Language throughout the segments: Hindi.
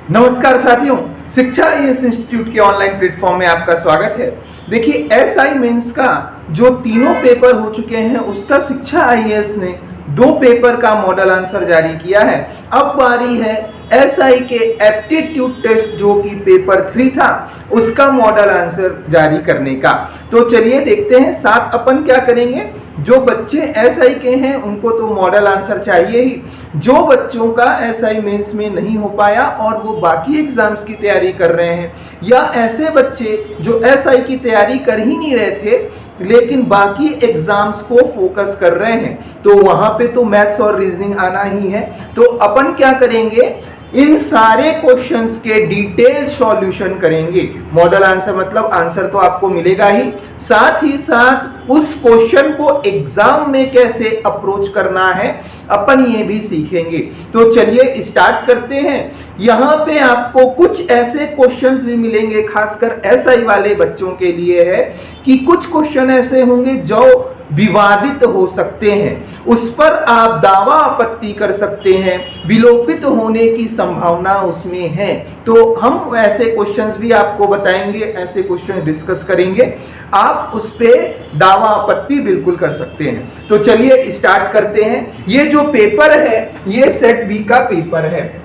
नमस्कार साथियों, शिक्षा आईएएस इंस्टीट्यूट के ऑनलाइन प्लेटफॉर्म में आपका स्वागत है। देखिए, एसआई मेंस का जो तीनों पेपर हो चुके हैं उसका शिक्षा आईएएस ने 2 पेपर का मॉडल आंसर जारी किया है। अब बारी है एसआई के एप्टीट्यूड टेस्ट जो कि पेपर 3 था उसका मॉडल आंसर जारी करने का। तो चलिए देखते हैं साथ अपन क्या करेंगे। जो बच्चे एसआई के हैं उनको तो मॉडल आंसर चाहिए ही। जो बच्चों का एसआई मेंस में नहीं हो पाया और वो बाकी एग्जाम्स की तैयारी कर रहे हैं, या ऐसे बच्चे जो एसआई की तैयारी कर ही नहीं रहे थे लेकिन बाकी एग्जाम्स को फोकस कर रहे हैं, तो वहां पे तो मैथ्स और रीजनिंग आना ही है। तो अपन क्या करेंगे, इन सारे क्वेश्चंस के डिटेल सॉल्यूशन करेंगे। मॉडल आंसर मतलब आंसर तो आपको मिलेगा ही, साथ ही साथ उस क्वेश्चन को एग्जाम में कैसे अप्रोच करना है अपन ये भी सीखेंगे। तो चलिए स्टार्ट करते हैं। यहाँ पे आपको कुछ ऐसे क्वेश्चंस भी मिलेंगे, खासकर एसआई वाले बच्चों के लिए है कि कुछ क्वेश्चन ऐसे होंगे जो विवादित हो सकते हैं, उस पर आप दावा आपत्ति कर सकते हैं, विलोपित होने की संभावना उसमें है। तो हम ऐसे क्वेश्चंस भी आपको बताएंगे, ऐसे क्वेश्चन डिस्कस करेंगे, आप उस पे दावा आपत्ति बिल्कुल कर सकते हैं। तो चलिए स्टार्ट करते हैं। ये जो पेपर है ये सेट बी का पेपर है।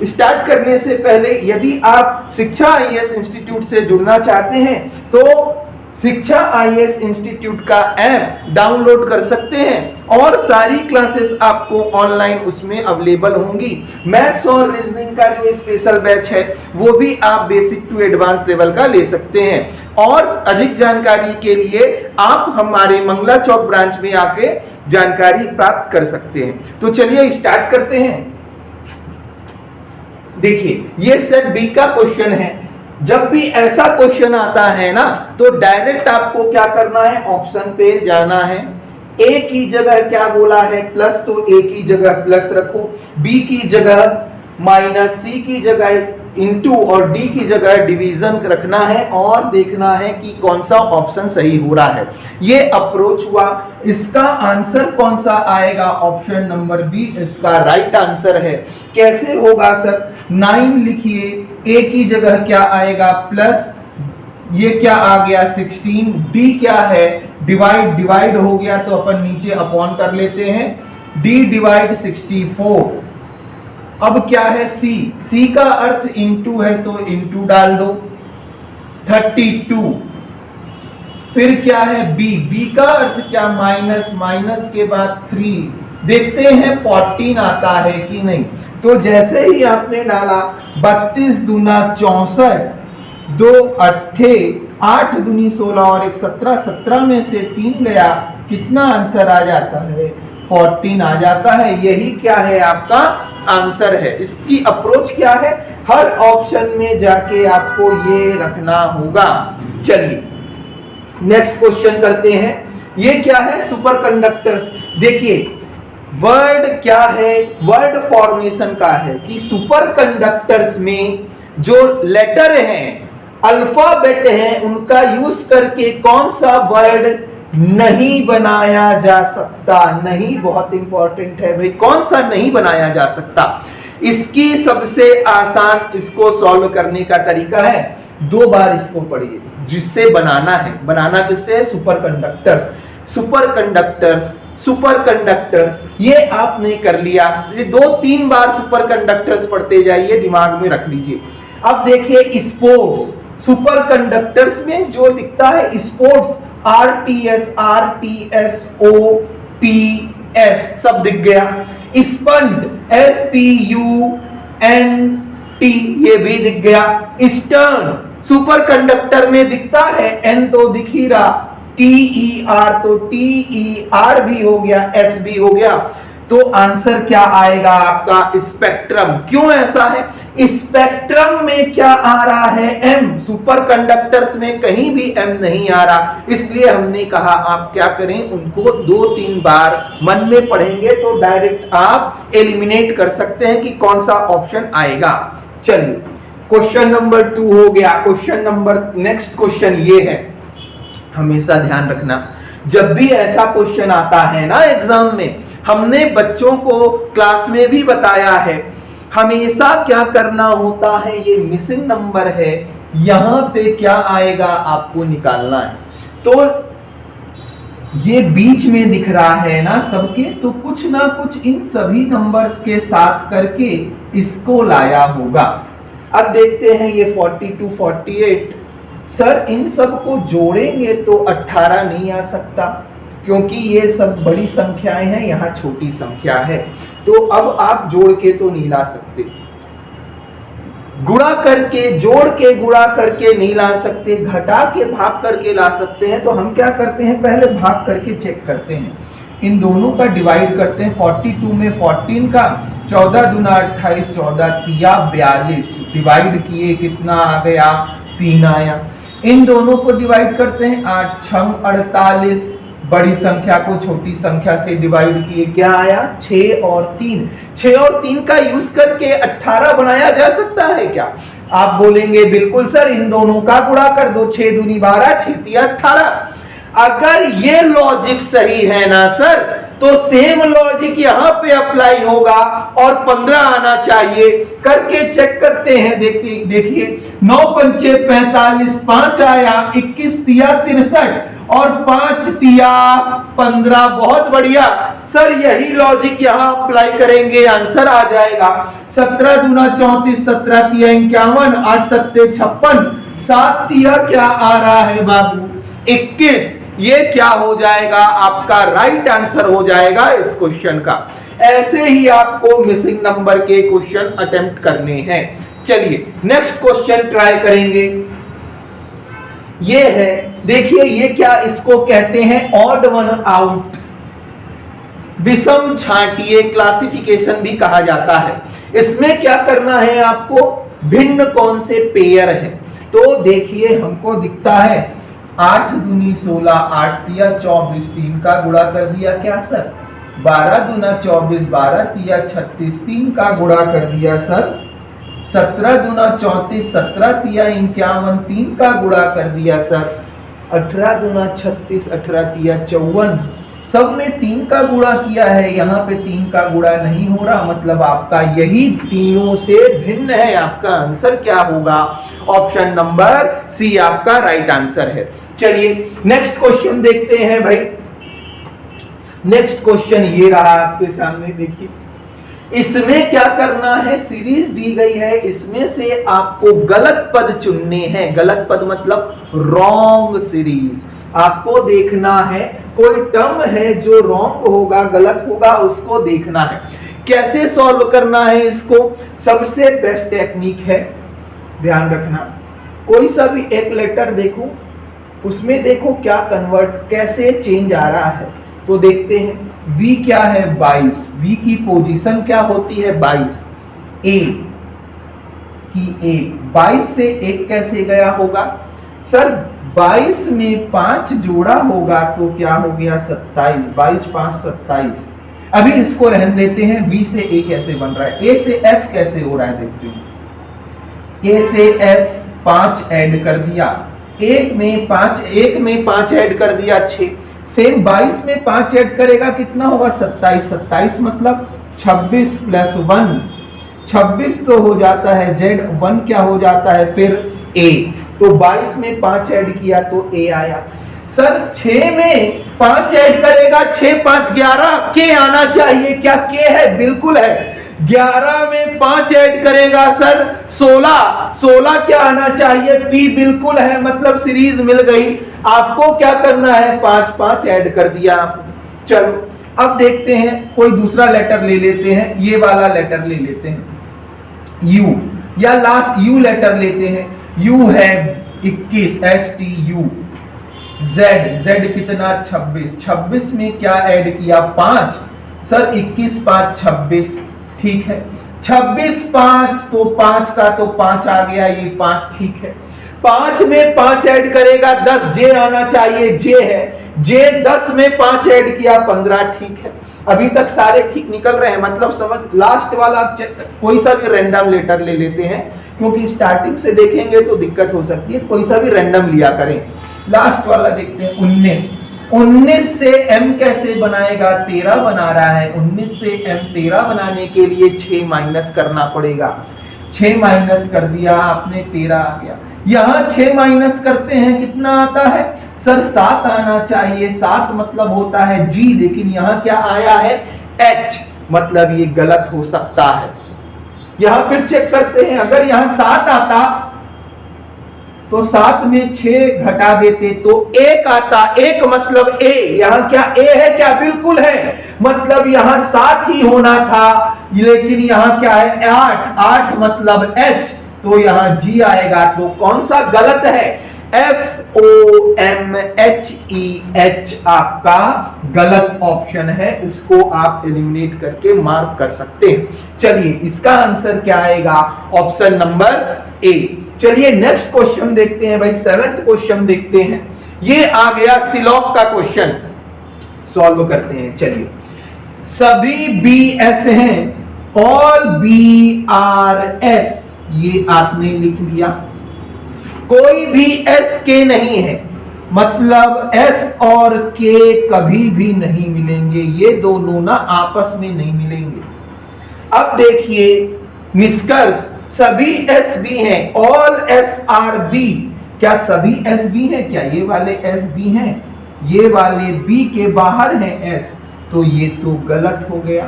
स्टार्ट करने से पहले यदि आप शिक्षा आईएएस इंस्टीट्यूट से जुड़ना चाहते हैं तो शिक्षा आईएएस इंस्टीट्यूट का ऐप डाउनलोड कर सकते हैं और सारी क्लासेस आपको ऑनलाइन उसमें अवेलेबल होंगी। मैथ्स और रीजनिंग का जो स्पेशल बैच है वो भी आप बेसिक टू एडवांस लेवल का ले सकते हैं। और अधिक जानकारी के लिए आप हमारे मंगला चौक ब्रांच में आके जानकारी प्राप्त कर सकते हैं। तो चलिए स्टार्ट करते हैं। देखिए, ये सेट बी का क्वेश्चन है। जब भी ऐसा क्वेश्चन आता है ना तो डायरेक्ट आपको क्या करना है, ऑप्शन पे जाना है। ए की जगह क्या बोला है प्लस, तो ए की जगह प्लस रखो, बी की जगह माइनस, सी की जगह इनटू और डी की जगह डिवीजन रखना है और देखना है कि कौन सा ऑप्शन सही हो रहा है। ये अप्रोच हुआ। इसका आंसर कौन सा आएगा, ऑप्शन नंबर बी इसका राइट आंसर है। कैसे होगा सर, 9 लिखिए, ए की जगह क्या आएगा प्लस, ये क्या आ गया 16, डी क्या है डिवाइड हो गया तो अपन नीचे अपॉन कर लेते हैं, डी डिवाइड 64। अब क्या है सी का अर्थ इनटू है तो इनटू डाल दो, 32। फिर क्या है बी का अर्थ क्या, माइनस के बाद 3। देखते हैं 14 आता है कि नहीं। तो जैसे ही आपने डाला 32 दूना 64, 2 अट्ठे 8 दूनी 16 और 1 17, 17 में से 3 गया, कितना आंसर आ जाता है, 14 आ जाता है। यही क्या है आपका आंसर है। इसकी अप्रोच क्या है, हर ऑप्शन में जाके आपको ये रखना होगा। चलिए नेक्स्ट क्वेश्चन करते हैं। ये क्या है, सुपर कंडक्टर्स। देखिए वर्ड क्या है, वर्ड फॉर्मेशन का है कि सुपर कंडक्टर्स में जो लेटर हैं, अल्फाबेट हैं, उनका यूज करके कौन सा वर्ड नहीं बनाया जा सकता। नहीं बहुत इंपॉर्टेंट है भाई, कौन सा नहीं बनाया जा सकता। इसकी सबसे आसान इसको सॉल्व करने का तरीका है, 2 बार इसको पढ़िए जिससे बनाना है। बनाना किससे है, सुपर कंडक्टर्स। सुपर कंडक्टर्स ये आपने कर लिया। ये 2-3 बार सुपर कंडक्टर्स पढ़ते जाइए, दिमाग में रख लीजिए। अब देखिए स्पोर्ट्स, सुपर कंडक्टर्स में जो दिखता है स्पोर्ट्स, RTS OPS सब दिख गया। स्पंट SPUNT ये भी दिख गया। स्टर्न सुपर कंडक्टर में दिखता है, N तो दिख ही रहा, TER तो TER भी हो गया, S भी हो गया। तो आंसर क्या आएगा आपका, स्पेक्ट्रम। क्यों ऐसा है, स्पेक्ट्रम में क्या आ रहा है, M। सुपर कंडक्टर्स में कहीं भी M नहीं आ रहा, इसलिए हमने कहा आप क्या करें, उनको 2-3 बार मन में पढ़ेंगे तो डायरेक्ट आप एलिमिनेट कर सकते हैं कि कौन सा ऑप्शन आएगा। चलिए क्वेश्चन नंबर 2 हो गया। नेक्स्ट क्वेश्चन ये है, हमेशा ध्यान रखना जब भी ऐसा क्वेश्चन आता है ना एग्जाम में, हमने बच्चों को क्लास में भी बताया है हमेशा क्या करना होता है, ये मिसिंग नंबर है, यहां पे क्या आएगा आपको निकालना है। तो ये बीच में दिख रहा है ना सबके, तो कुछ ना कुछ इन सभी नंबर्स के साथ करके इसको लाया होगा। अब देखते हैं ये 42 48, सर इन सब को जोड़ेंगे तो 18 नहीं आ सकता, क्योंकि ये सब बड़ी संख्याएं हैं, यहाँ छोटी संख्या है। तो अब आप जोड़ के तो नहीं ला सकते, गुणा करके, जोड़ के गुणा करके नहीं ला सकते, घटा के भाग करके ला सकते हैं। तो हम क्या करते हैं, पहले भाग करके चेक करते हैं, इन दोनों का डिवाइड करते हैं। 42 में 14 का 14 दूना 28, 14 तिया 42, डिवाइड किए कितना आ गया, 3 आया। इन दोनों को डिवाइड करते हैं, 8 6 48, बड़ी संख्या को छोटी संख्या से डिवाइड किए, क्या आया, 6 और 3। 6 और 3 का यूज करके 18 बनाया जा सकता है क्या? आप बोलेंगे बिल्कुल सर, इन दोनों का गुणा कर दो, 6 दूनी 12, 6 तिया 18। अगर ये लॉजिक सही है ना सर, तो सेम लॉजिक यहां पे अप्लाई होगा और 15 आना चाहिए। करके चेक करते हैं, देखिए 9 पंचे 45, 5 आया, 21 तिया 63 और 5 तिया 15। बहुत बढ़िया सर, यही लॉजिक यहां अप्लाई करेंगे, आंसर आ जाएगा। 17 दूना 34, 17 तिया 51, 8 सत्ते 56, 7 तिया क्या आ रहा है बाबू, 21। ये क्या हो जाएगा, आपका राइट आंसर हो जाएगा इस क्वेश्चन का। ऐसे ही आपको मिसिंग नंबर के क्वेश्चन अटेम्प्ट करने हैं। चलिए नेक्स्ट क्वेश्चन ट्राई करेंगे। ये है, देखिए ये क्या, इसको कहते हैं ऑड वन आउट, विषम छांटिए क्लासिफिकेशन भी कहा जाता है। इसमें क्या करना है आपको, भिन्न कौन से पेयर है। तो देखिए हमको दिखता है 8 दूनी 16, 8 तिया 24, 3 का गुणा कर दिया क्या सर, 12 दूना 24, 12 तिया 36, 3 का गुणा कर दिया सर, 17 दूना 34, 17 तिया 51, 3 का गुणा कर दिया सर, 18 दूना 36, 18 तिया 54, सब में 3 का गुणा किया है, यहाँ पे 3 का गुणा नहीं हो रहा, मतलब आपका यही तीनों से भिन्न है। आपका आंसर क्या होगा, ऑप्शन नंबर सी आपका राइट आंसर है। चलिए नेक्स्ट क्वेश्चन देखते हैं भाई। नेक्स्ट क्वेश्चन ये रहा आपके सामने, देखिए इसमें क्या करना है, सीरीज दी गई है, इसमें से आपको गलत पद चुनने हैं। गलत पद मतलब रॉन्ग सीरीज। आपको देखना है कोई टर्म है जो रॉन्ग होगा, गलत होगा, उसको देखना है। कैसे सॉल्व करना है इसको, सबसे बेस्ट टेक्निक है, ध्यान रखना, कोई सा भी एक लेटर देखो, उसमें देखो क्या कन्वर्ट, कैसे चेंज आ रहा है। तो देखते हैं v क्या है, 22, v की पोजीशन क्या होती है, 22, a की 1, 22 से 1 कैसे गया होगा सर, 22 में 5 जोड़ा होगा तो क्या हो गया, 27, 22 5 27। अभी इसको रहने देते हैं, b से a कैसे बन रहा है, a से f कैसे हो रहा है देखते हैं। a से f 5 ऐड कर दिया, 1 में 5 ऐड कर दिया 6, सेम 22 में 5 ऐड करेगा कितना होगा, 27, 27 मतलब 26 प्लस 1, 26 तो हो जाता है z, 1 क्या हो जाता है फिर a। तो 22 में 5 ऐड किया तो a आया। सर 6 में 5 ऐड करेगा, 6 5 11, k आना चाहिए, क्या k है, बिल्कुल है। 11 में 5 ऐड करेगा सर 16, 16 क्या आना चाहिए, p बिल्कुल है, मतलब सीरीज मिल गई। आपको क्या करना है, 5 5 ऐड कर दिया। चलो अब देखते हैं, कोई दूसरा लेटर ले लेते हैं, ये वाला लेटर ले लेते हैं u, या लास्ट u लेटर लेते हैं। u है 21, STU, z कितना 26, 26 में क्या ऐड किया 5, सर 21 5 26, ठीक है। 26 5 तो 5 का तो 5 आ गया, ये 5 ठीक है। 5 में 5 ऐड करेगा 10, जे आना चाहिए, जे है, जे 10 में 5 ऐड किया 15, ठीक है। अभी तक सारे ठीक निकल रहे हैं, मतलब समझ। लास्ट वाला कोई सा भी रैंडम लेटर ले लेते हैं, क्योंकि स्टार्टिंग से देखेंगे तो दिक्कत हो सकती है, कोई सा भी रैंडम लिया करें। लास्ट वाला देखते हैं 19, 19 से m कैसे बनाएगा, 13 बना रहा है, 19 से m 13 बनाने के लिए 6 माइनस करना पड़ेगा। 6 माइनस कर दिया आपने, 13 आ गया। यहां 6 माइनस करते हैं, कितना आता है सर, 7 आना चाहिए। 7 मतलब होता है g, लेकिन यहां क्या आया है h, मतलब ये गलत हो सकता है। यहां फिर चेक करते हैं, अगर यहां 7 आता तो 7 में 6 घटा देते तो 1 आता। 1 मतलब a, यहां क्या a है क्या, बिल्कुल है, मतलब यहां 7 ही होना था, लेकिन यहां क्या है 8। 8 मतलब h, तो यहां g आएगा। तो कौन सा गलत है, FOMHEH आपका गलत ऑप्शन है। इसको आप एलिमिनेट करके मार्क कर सकते हैं। चलिए इसका आंसर क्या आएगा, ऑप्शन नंबर ए। चलिए नेक्स्ट क्वेश्चन देखते हैं भाई, 7th क्वेश्चन देखते हैं। ये आ गया सिलॉक का क्वेश्चन, सॉल्व करते हैं। चलिए, सभी बी ऐसे हैं, ऑल बी आर एस, ये आपने लिख लिया। कोई भी एस के नहीं है, मतलब एस और के कभी भी नहीं मिलेंगे, ये दोनों ना आपस में नहीं मिलेंगे। अब देखिए निष्कर्ष, सभी एस बी हैं, ऑल एस आर बी। क्या सभी एस बी हैं क्या, ये वाले एस बी हैं, ये वाले बी के बाहर हैं एस, तो ये तो गलत हो गया।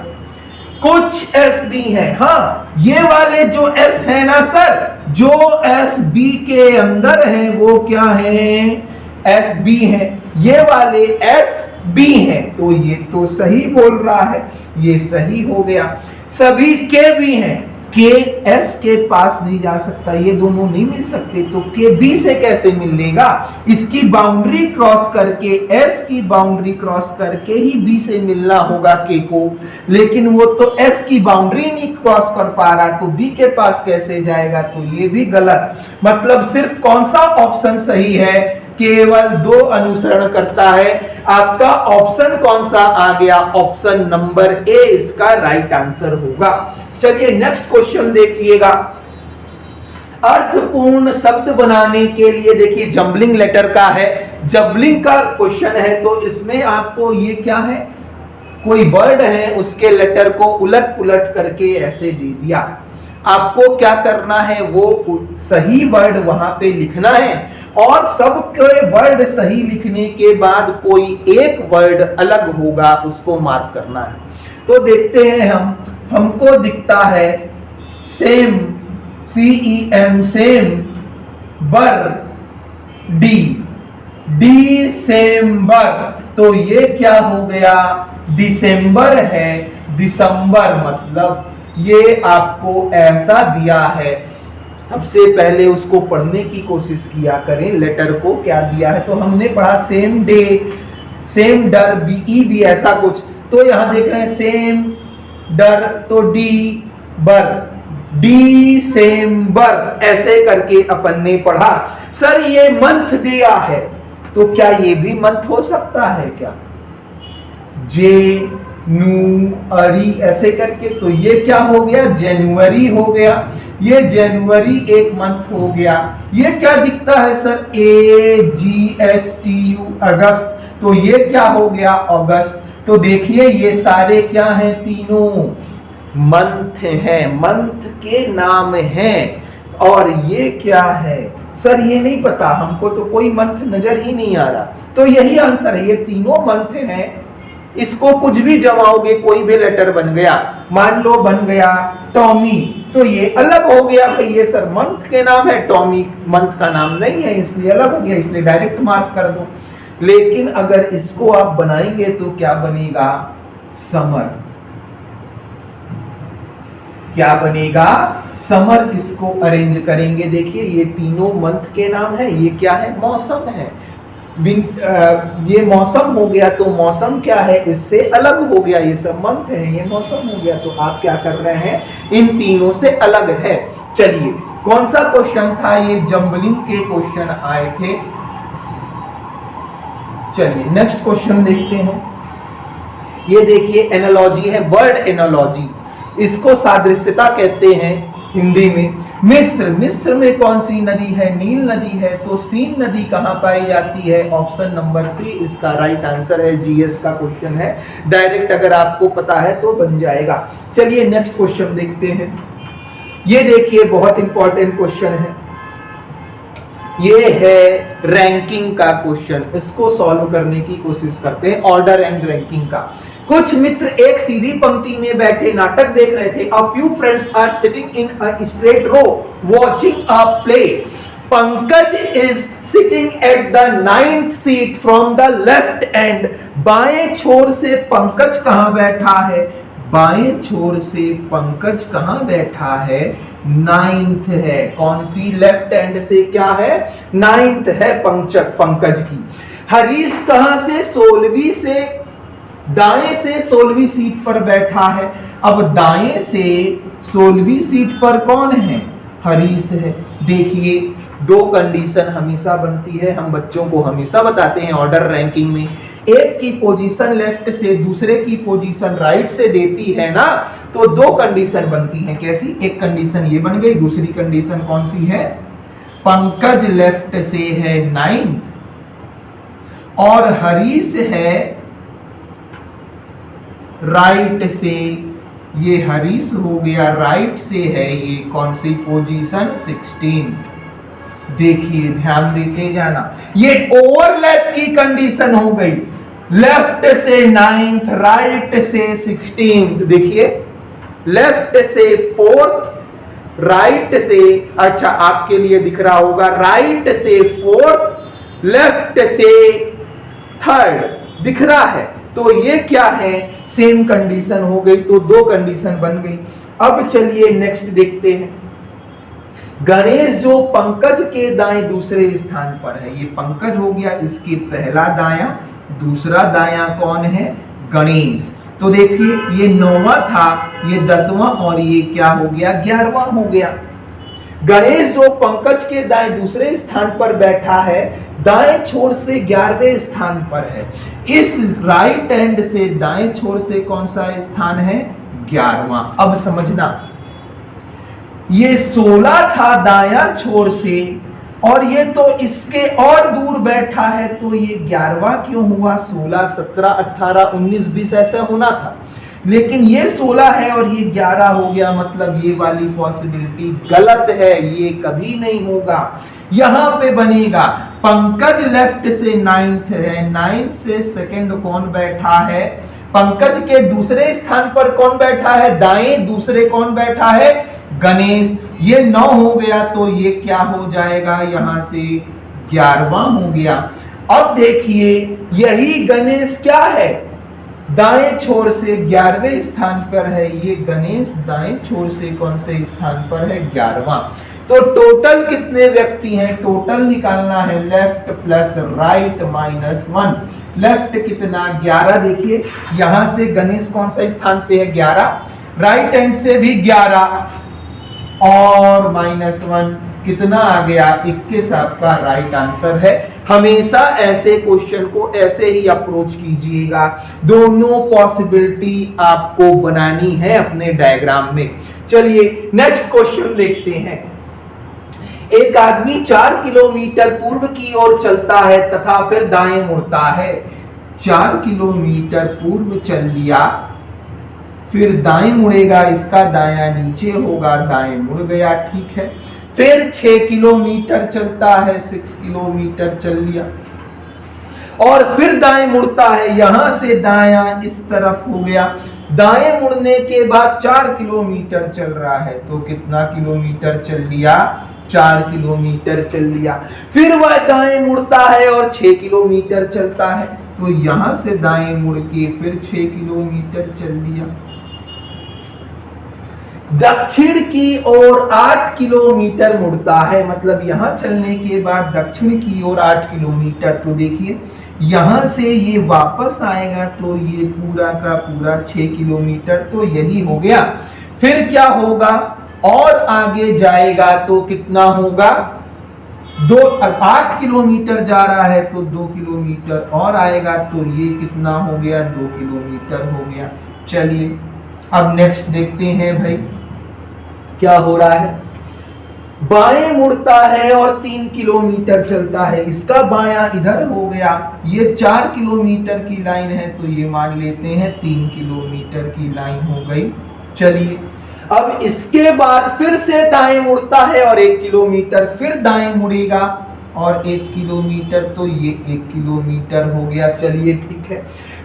कुछ एस बी हैं, हाँ ये वाले जो एस है ना सर, जो एस बी के अंदर हैं वो क्या है, एस बी है, ये वाले एस बी हैं, तो ये तो सही बोल रहा है, ये सही हो गया। सभी के भी हैं, के एस के पास नहीं जा सकता, ये दोनों नहीं मिल सकते, तो के बी से कैसे मिलेगा, इसकी बाउंड्री क्रॉस करके, एस की बाउंड्री क्रॉस करके ही बी से मिलना होगा के को, लेकिन वो तो एस की बाउंड्री नहीं क्रॉस कर पा रहा, तो बी के पास कैसे जाएगा, तो ये भी गलत। मतलब सिर्फ कौन सा ऑप्शन सही है, केवल 2 अनुसरण करता है। आपका ऑप्शन कौन सा आ गया, ऑप्शन नंबर ए इसका राइट आंसर होगा। चलिए नेक्स्ट क्वेश्चन देखिएगा। अर्थपूर्ण शब्द बनाने के लिए देखिए जंबलिंग लेटर का है, जंबलिंग का क्वेश्चन है, तो इसमें आपको ये क्या है, कोई वर्ड है उसके लेटर को उलट पुलट करके ऐसे दे दिया। आपको क्या करना है, वो सही वर्ड वहां पे लिखना है, और सबके वर्ड सही लिखने के बाद कोई एक वर्ड अलग होगा उसको मार्क करना है। तो देखते हैं हमको दिखता है सेम, CEM सेम, बर, डी सेम्बर, तो ये क्या हो गया, दिसंबर है, दिसंबर, मतलब ये आपको ऐसा दिया है। सबसे पहले उसको पढ़ने की कोशिश किया करें, लेटर को क्या दिया है, तो हमने पढ़ा सेम डे, सेम डर, BE भी ऐसा कुछ, तो यहां देख रहे हैं सेम डर, तो डी बर, डी सेम बर, ऐसे करके अपन ने पढ़ा। सर ये मंथ दिया है, तो क्या ये भी मंथ हो सकता है क्या, January ऐसे करके, तो ये क्या हो गया, जनवरी हो गया, ये जनवरी एक मंथ हो गया। ये क्या दिखता है सर, AGSTU अगस्त, तो ये क्या हो गया, अगस्त। तो देखिए ये सारे क्या हैं, तीनों मंथ हैं, मंथ के नाम हैं। और ये क्या है सर, ये नहीं पता हमको, तो कोई मंथ नजर ही नहीं आ रहा, तो यही आंसर है, ये तीनों मंथ हैं। इसको कुछ भी जमाओगे कोई भी लेटर बन गया, मान लो बन गया टॉमी, तो ये अलग हो गया भाई, ये सर मंथ के नाम है, टॉमी मंथ का नाम नहीं है, इसलिए अलग हो गया, इसलिए डायरेक्ट मार्क कर दो। लेकिन अगर इसको आप बनाएंगे तो क्या बनेगा, समर, क्या बनेगा, समर। इसको अरेंज करेंगे, देखिए ये तीनों मंथ के नाम है, ये क्या है, मौसम है, ये मौसम हो गया, तो मौसम क्या है, इससे अलग हो गया, ये सब मंथ है, ये मौसम हो गया, तो आप क्या कर रहे हैं, इन तीनों से अलग है। चलिए कौन सा क्वेश्चन था, ये जंबलिंग के क्वेश्चन आए थे। चलिए नेक्स्ट क्वेश्चन देखते हैं। ये देखिए एनालॉजी है, वर्ड एनालॉजी, इसको सादृश्यता कहते हैं। हिंदी में। मिस्र, मिस्र में कौन सी नदी है? नील नदी है। तो सीन नदी कहां पाई जाती है? ऑप्शन नंबर सी इसका राइट आंसर है। जीएस का क्वेश्चन है, डायरेक्ट अगर आपको पता है तो बन जाएगा। चलिए नेक्स्ट क्वेश्चन देखते हैं। ये देखिए बहुत इंपॉर्टेंट क्वेश्चन है, ये है रैंकिंग का क्वेश्चन। इसको सॉल्व करने की कोशिश करते हैं, ऑर्डर एंड रैंकिंग का। कुछ मित्र एक सीधी पंक्ति में बैठे नाटक देख रहे थे। A few friends are sitting in a straight row watching a play. Pankaj is sitting at the 9th seat from the left end. बाएं छोर से पंकज कहां बैठा है? बाएं छोर से पंकज कहां बैठा है? 9th है। कौन सी? लेफ्ट एंड से क्या है? 9th है पंकज की। हरीश कहां से? 16वीं से, दाएं से 16वीं सीट पर बैठा है। अब दाएं से 16वीं सीट पर कौन है? हरीश है। देखिए दो कंडीशन हमेशा बनती है, हम बच्चों को हमेशा बताते हैं ऑर्डर रैंकिंग में। एक की पोजीशन लेफ्ट से, दूसरे की पोजीशन राइट से देती है ना, तो दो कंडीशन बनती हैं। कैसी? एक कंडीशन ये बन गई, दूसरी कंडीशन कौन सी है? पंकज लेफ्ट से है 9th और हरीश है राइट से। ये हरीश हो गया राइट से है, ये कौन सी पोजीशन? 16th। देखिए ध्यान देते जाना, ये ओवरलैप की कंडीशन हो गई। लेफ्ट से 9th, राइट से 16th। देखिए लेफ्ट से 4th, राइट से, अच्छा आपके लिए दिख रहा होगा, राइट से 4th, लेफ्ट से 3rd दिख रहा है। तो ये क्या है? सेम कंडीशन हो गई, तो दो कंडीशन बन गई। अब चलिए नेक्स्ट देखते हैं। गणेश जो पंकज के दाएं दूसरे स्थान पर है, ये पंकज हो गया, इसके पहला दाया, दूसरा दाया कौन है? गणेश। तो देखिए ये 9वां था, ये 10वां और ये क्या हो गया? 11वां हो गया। गणेश जो पंकज के दाएं दूसरे स्थान पर बैठा है, दाएं छोर से 11वें स्थान पर है। इस राइट एंड से दाएं छोर से कौन सा स्थान है? 11वां। अब समझना, ये 16 था दाया छोर से और ये तो इसके और दूर बैठा है, तो ये 11वां क्यों हुआ? 16, 17, 18, 19, 20 ऐसा होना था, लेकिन ये 16 है और ये 11 हो गया, मतलब ये वाली पॉसिबिलिटी गलत है, ये कभी नहीं होगा। यहां पे बनेगा पंकज लेफ्ट से 9th है, 9th से सेकंड कौन बैठा है? पंकज के दूसरे स्थान पर कौन बैठा है? दाएं दूसरे कौन बैठा है? गणेश। ये 9 हो गया, तो ये क्या हो जाएगा? यहां से 11वां हो गया। अब देखिए यही गणेश क्या है? दाएं छोर से 11वें स्थान पर है। ये गणेश दाएं छोर से कौन से स्थान पर है? 11वां। तो टोटल कितने व्यक्ति हैं? टोटल निकालना है left plus right minus 1। Left कितना? 11। देखिए यहां से गणेश कौन सा स्थान पे है? 11। राइट हैंड से भी 11 और माइनस 1 कितना आ गया? 21 आपका राइट आंसर है। हमेशा ऐसे क्वेश्चन को ऐसे ही अप्रोच कीजिएगा, दोनों पॉसिबिलिटी आपको बनानी है अपने डायग्राम में। चलिए नेक्स्ट क्वेश्चन देखते हैं। एक आदमी 4 किलोमीटर पूर्व की ओर चलता है तथा फिर दाएं मुड़ता है। 4 किलोमीटर पूर्व चल लिया, फिर दाएं मुड़ेगा, इसका दाया नीचे होगा, दाएं मुड़ गया, ठीक है। फिर 6 किलोमीटर चलता है, 6 किलोमीटर चल लिया और फिर दाएं मुड़ता है, यहां से दाया इस तरफ हो गया। दाएं मुड़ने के बाद 4 किलोमीटर चल रहा है, तो कितना किलोमीटर चल लिया? 4 किलोमीटर चल लिया। फिर वह दाएं मुड़ता है और 6 किलोमीटर चलता है, तो यहां से दाएं मुड़ के फिर 6 किलोमीटर चल लिया। दक्षिण की ओर 8 किलोमीटर मुड़ता है, मतलब यहां चलने के बाद दक्षिण की ओर 8 किलोमीटर। तो देखिए यहां से ये वापस आएगा, तो ये पूरा का पूरा 6 किलोमीटर, तो यही हो गया। फिर क्या होगा? और आगे जाएगा तो कितना होगा? 8 किलोमीटर जा रहा है तो 2 किलोमीटर और आएगा, तो ये कितना हो गया? 2 किलोमीटर हो गया। चलिए अब नेक्स्ट देखते हैं भाई, क्या हो रहा है, बाएं मुड़ता है और 3 किलोमीटर चलता है, इसका बायां इधर हो गया, ये 4 किलोमीटर की लाइन है तो ये मान लेते हैं 3 किलोमीटर की लाइन हो गई। चलिए अब इसके बाद फिर से दाएं मुड़ता है और 1 किलोमीटर फिर दाएं मुड़ेगा और 1 किलोमीटर, तो ये 1 किलोमीटर हो गया। चलिए ठीक है,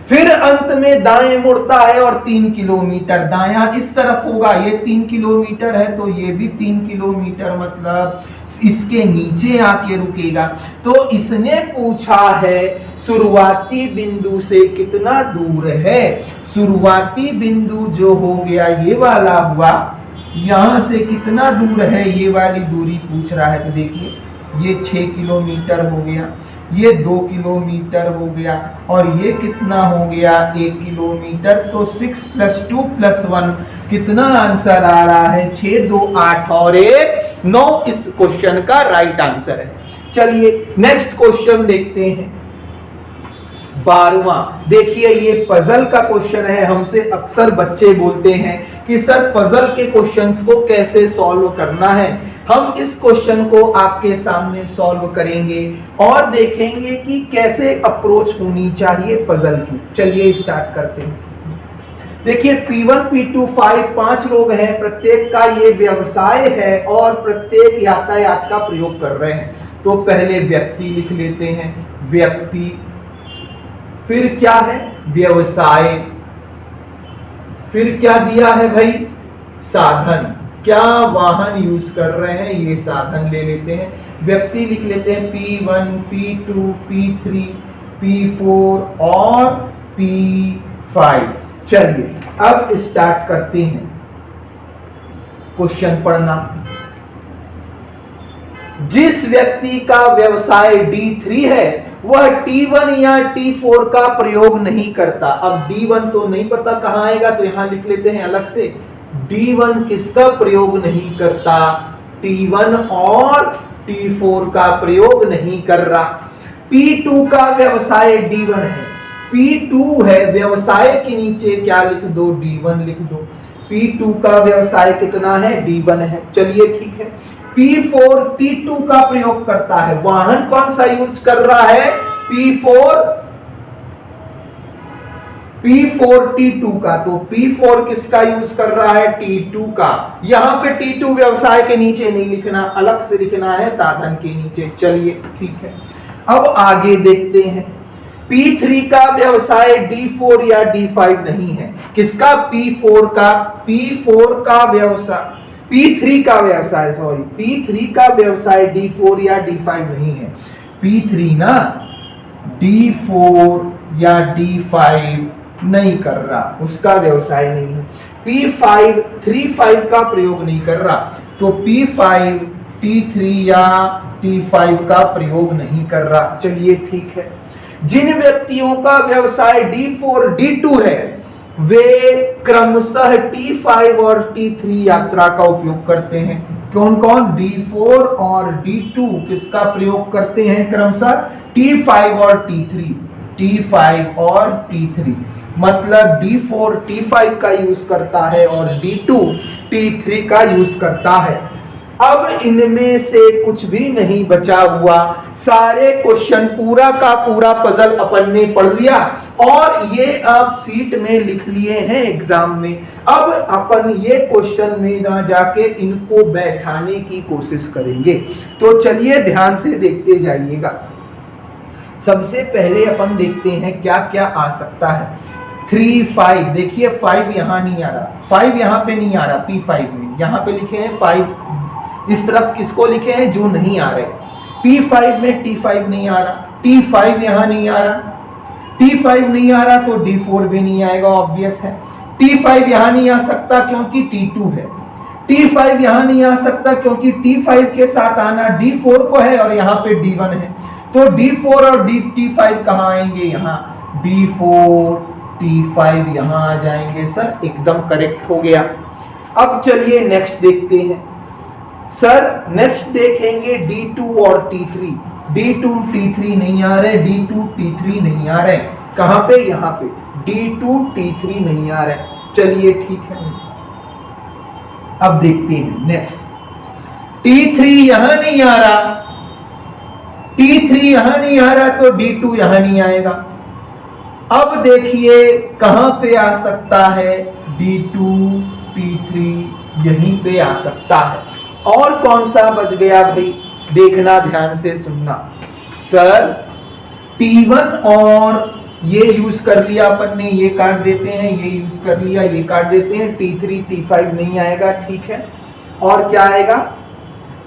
फिर अंत में दाएं मुड़ता है और 3 किलोमीटर, दायां इस तरफ होगा, ये 3 किलोमीटर है तो ये भी 3 किलोमीटर, मतलब इसके नीचे आके रुकेगा। तो इसने पूछा है शुरुआती बिंदु से कितना दूर है, शुरुआती बिंदु जो हो गया ये वाला हुआ, यहां से कितना दूर है ये वाली दूरी पूछ रहा है। तो देखिए ये 6 किलोमीटर हो गया, ये 2 किलोमीटर हो गया और ये कितना हो गया 1 किलोमीटर। तो 6 + 2 + 1 कितना आंसर आ रहा है 6, 2, 8 और 1, 9 इस क्वेश्चन का राइट आंसर है। चलिए नेक्स्ट क्वेश्चन देखते हैं 12वां। देखिए ये पजल का क्वेश्चन है, हमसे अक्सर बच्चे बोलते हैं कि सर पजल के क्वेश्चंस को कैसे सॉल्व करना है। हम इस क्वेश्चन को आपके सामने सॉल्व करेंगे और देखेंगे कि कैसे अप्रोच होनी चाहिए पजल की। चलिए स्टार्ट करते हैं। देखिए P1 P2 5 लोग हैं, प्रत्येक का ये व्यवसाय है और प्रत्येक यातायात का प्रयोग कर रहे हैं। तो पहले व्यक्ति लिख लेते हैं, व्यक्ति, फिर क्या है व्यवसाय, फिर क्या दिया है भाई साधन, क्या वाहन यूज कर रहे हैं ये साधन ले लेते हैं। व्यक्ति लिख लेते हैं P1 P2 P3 P4 और P5। चलिए अब स्टार्ट करते हैं क्वेश्चन पढ़ना। जिस व्यक्ति का व्यवसाय D3 है वह T1 या T4 का प्रयोग नहीं करता। अब D1 तो नहीं पता कहां आएगा तो यहां लिख लेते हैं अलग से, D1 किसका प्रयोग नहीं करता, T1 और T4 का प्रयोग नहीं कर रहा। P2 का व्यवसाय D1 है, P2 है व्यवसाय के नीचे क्या लिख दो D1 लिख दो। P2 का व्यवसाय कितना है D1 है। चलिए ठीक है, P4 T2 का प्रयोग करता है, वाहन कौन सा यूज कर रहा है P4 T2 का, तो P4 किसका यूज कर रहा है T2 का। यहां पे T2 व्यवसाय के नीचे नहीं लिखना, अलग से लिखना है साधन के नीचे। चलिए ठीक है, अब आगे देखते हैं। P3 का व्यवसाय D4 या D5 नहीं है, किसका P4 का व्यवसाय P3 का व्यवसाय P3 का व्यवसाय D4 या D5 नहीं है। P3 ना D4 या D5 नहीं कर रहा, उसका व्यवसाय नहीं है। P5 3-5 का प्रयोग नहीं कर रहा, तो P5 T3 या T5 का प्रयोग नहीं कर रहा। चलिए ठीक है, जिन व्यक्तियों का व्यवसाय D4 D2 है वे क्रमशः T5 और T3 यात्रा का उपयोग करते हैं। कौन कौन D4 और D2 किसका प्रयोग करते हैं क्रमशः T5 और T3, T5 और T3, मतलब D4 T5 का यूज करता है और D2 T3 का यूज करता है। अब इनमें से कुछ भी नहीं बचा हुआ, सारे क्वेश्चन पूरा का पूरा पजल अपन ने पढ़ लिया और ये आप सीट में लिख लिए हैं एग्जाम में। अब अपन ये क्वेश्चन में ना जाके इनको बैठाने की कोशिश करेंगे। तो चलिए ध्यान से देखते जाइएगा। सबसे पहले अपन देखते हैं क्या क्या आ सकता है। 3, 5, देखिए 5 यहां नहीं आ रहा, 5 यहां पे नहीं आ रहा P5 में, यहां पे लिखे हैं 5, इस तरफ किसको लिखे हैं जो नहीं आ रहे। P5 में T5 नहीं आ रहा, T5 यहां नहीं आ रहा, T5 नहीं आ रहा तो D4 भी नहीं आएगा, ऑब्वियस है। T5 यहां नहीं आ सकता क्योंकि T2 है, T5 यहां नहीं आ सकता क्योंकि T5 के साथ आना D4 को है और यहां पे D1 है, तो D4 और T5 कहां आएंगे, यहां D4 T5 यहां आ जाएंगे। सर एकदम करेक्ट हो गया। अब चलिए नेक्स्ट देखते हैं। सर नेक्स्ट देखेंगे D2 और T3, D2 T3 नहीं आ रहे, D2 T3 नहीं आ रहे, कहां पे, यहां पे D2 T3 नहीं आ रहे। चलिए ठीक है, अब देखते हैं नेक्स्ट, T3 यहां नहीं आ रहा, T3 यहां नहीं आ रहा तो D2 यहां नहीं आएगा। अब देखिए कहां पे आ सकता है, D2 T3 यहीं पे आ सकता है। और कौन सा बच गया भाई, देखना ध्यान से सुनना। सर T1 और ये यूज कर लिया अपन ने, ये काट देते हैं, ये यूज कर लिया, ये काट देते हैं, T3 T5 नहीं आएगा, ठीक है। और क्या आएगा,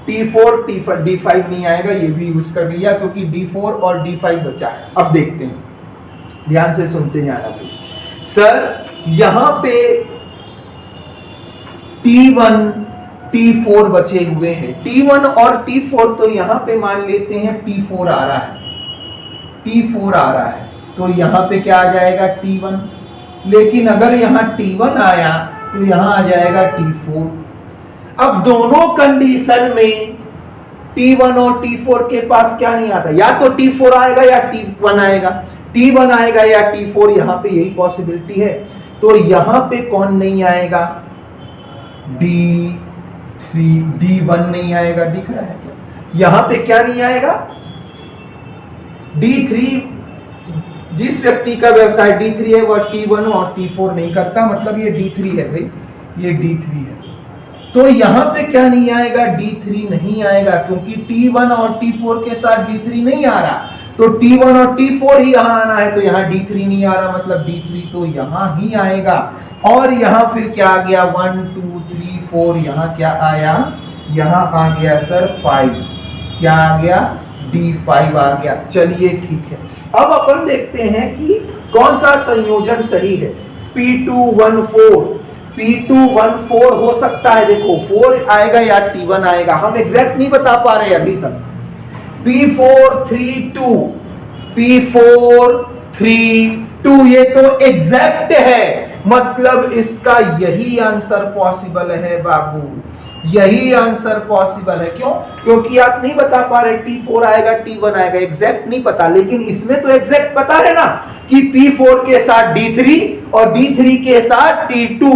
T4 D5 नहीं आएगा, ये भी यूज कर लिया क्योंकि D4 और D5 बचा है। अब देखते हैं, ध्यान से सुनते जाना भाई। सर यहां पे T1 T4 बचे हुए हैं, T1 और T4 तो यहां पे मान लेते हैं T4 आ रहा है, T4 आ रहा है तो यहां पे क्या आ जाएगा, T1। लेकिन अगर यहां T1 आया तो यहां आ जाएगा T4। अब दोनों कंडीशन में T1 और T4 के पास क्या नहीं आता, या तो T4 आएगा या T1 आएगा, T1 आएगा या T4, यहां पे यही पॉसिबिलिटी है। तो यहां पे कौन नहीं आएगा, D3 D1 नहीं आएगा, दिख रहा है क्या, यहां पे क्या नहीं आएगा, D3। जिस व्यक्ति का व्यवसाय D3 है वह T1 और T4 नहीं करता, मतलब ये D3 है भाई, ये D3 है। तो यहां पे क्या नहीं आएगा, D3 नहीं आएगा क्योंकि T1 और T4 के साथ D3 नहीं आ रहा, तो T1 और T4 ही यहां आना है, तो यहां D3 नहीं आ रहा, मतलब D3 तो यहां ही आएगा। और यहां फिर क्या आ गया, 1 2 3 4, यहां क्या आया, यहां आ गया सर 5, क्या आ गया, D5 आ गया। चलिए ठीक है, अब अपन देखते हैं कि कौन सा संयोजन सही है। P214 P214 हो सकता है, देखो 4 आएगा या T1 आएगा, हम एग्जैक्ट नहीं बता पा रहे अभी तक। P432 P432 ये तो एग्जैक्ट है, मतलब इसका यही आंसर पॉसिबल है बाबू, यही आंसर पॉसिबल है। क्यों, क्योंकि आप नहीं बता पा रहे T4 आएगा T1 आएगा, एग्जैक्ट नहीं पता, लेकिन इसमें तो एग्जैक्ट पता है ना कि P4 के साथ D3 और D3 के साथ T2,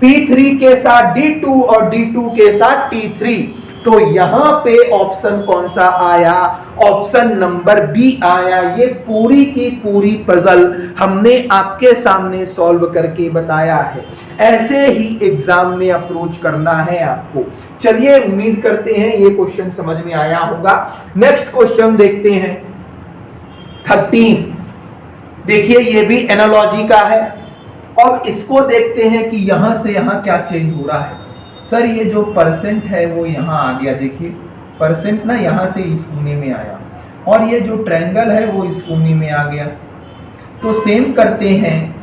P3 के साथ D2 और D2 के साथ T3। तो यहां पे ऑप्शन कौन सा आया, ऑप्शन नंबर बी आया। ये पूरी की पूरी पजल हमने आपके सामने सॉल्व करके बताया है, ऐसे ही एग्जाम में अप्रोच करना है आपको। चलिए उम्मीद करते हैं ये क्वेश्चन समझ में आया होगा। नेक्स्ट क्वेश्चन देखते हैं 13। देखिए ये भी एनालॉजी का है, और इसको देखते हैं कि यहां से यहां क्या चेंज हो रहा है। सर ये जो परसेंट है वो यहाँ आ गया, देखिए परसेंट ना यहाँ से इस कोने में आया, और ये जो ट्रायंगल है वो इस कोने में आ गया। तो सेम करते हैं,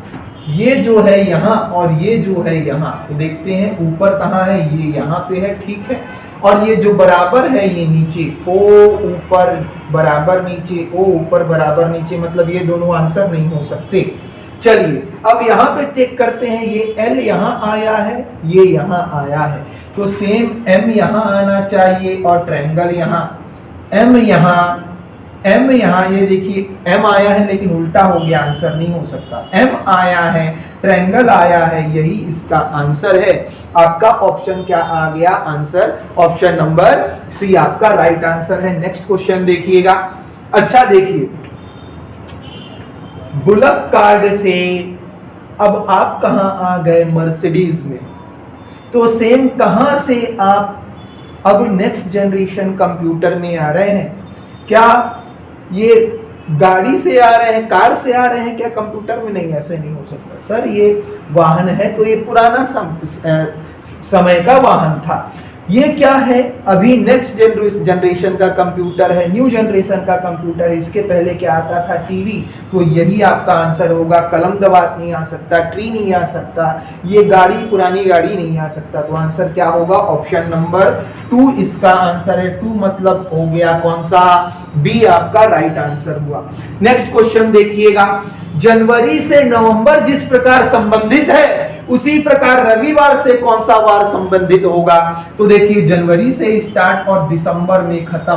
ये जो है यहाँ और ये जो है यहाँ, तो देखते हैं ऊपर कहाँ है, ये यहाँ पे है, ठीक है। और ये जो बराबर है ये नीचे, ओ ऊपर बराबर नीचे, ओ ऊपर बराबर नीचे, मतलब ये दोनों आंसर नहीं हो सकते। चलिए अब यहां पे चेक करते हैं, ये L यहां आया है, ये यहां आया है, तो सेम M यहां आना चाहिए और ट्रायंगल यहां, M यहां, ये देखिए M आया है लेकिन उल्टा हो गया, आंसर नहीं हो सकता। M आया है, ट्रायंगल आया है, यही इसका आंसर है। आपका ऑप्शन क्या आ गया, आंसर ऑप्शन नंबर सी आपका राइट आंसर है। नेक्स्ट क्वेश्चन देखिएगा। अच्छा देखिए, बुलक कार्ड से अब आप कहां आ गए, मर्सिडीज में। तो सेम कहां से आप अब नेक्स्ट जनरेशन कंप्यूटर में आ रहे हैं, क्या ये गाड़ी से आ रहे हैं, कार से आ रहे हैं क्या कंप्यूटर में? नहीं, ऐसे नहीं हो सकता सर, ये वाहन है तो ये पुराना समय का वाहन था। ये क्या है, अभी नेक्स्ट जनरेशन का कंप्यूटर है, न्यू जनरेशन का कंप्यूटर है। इसके पहले क्या आता था, टीवी। तो यही आपका आंसर होगा। कलम दवात नहीं आ सकता, ट्री नहीं आ सकता, ये गाड़ी पुरानी गाड़ी नहीं आ सकता। तो आंसर क्या होगा, ऑप्शन नंबर 2 इसका आंसर है। 2 मतलब हो गया कौन सा, बी आपका राइट आंसर हुआ। नेक्स्ट क्वेश्चन देखिएगा, जनवरी से नवंबर जिस प्रकार संबंधित है उसी प्रकार रविवार से कौन सा वार संबंधित होगा। तो देखिए जनवरी से स्टार्ट और दिसंबर में खत्म,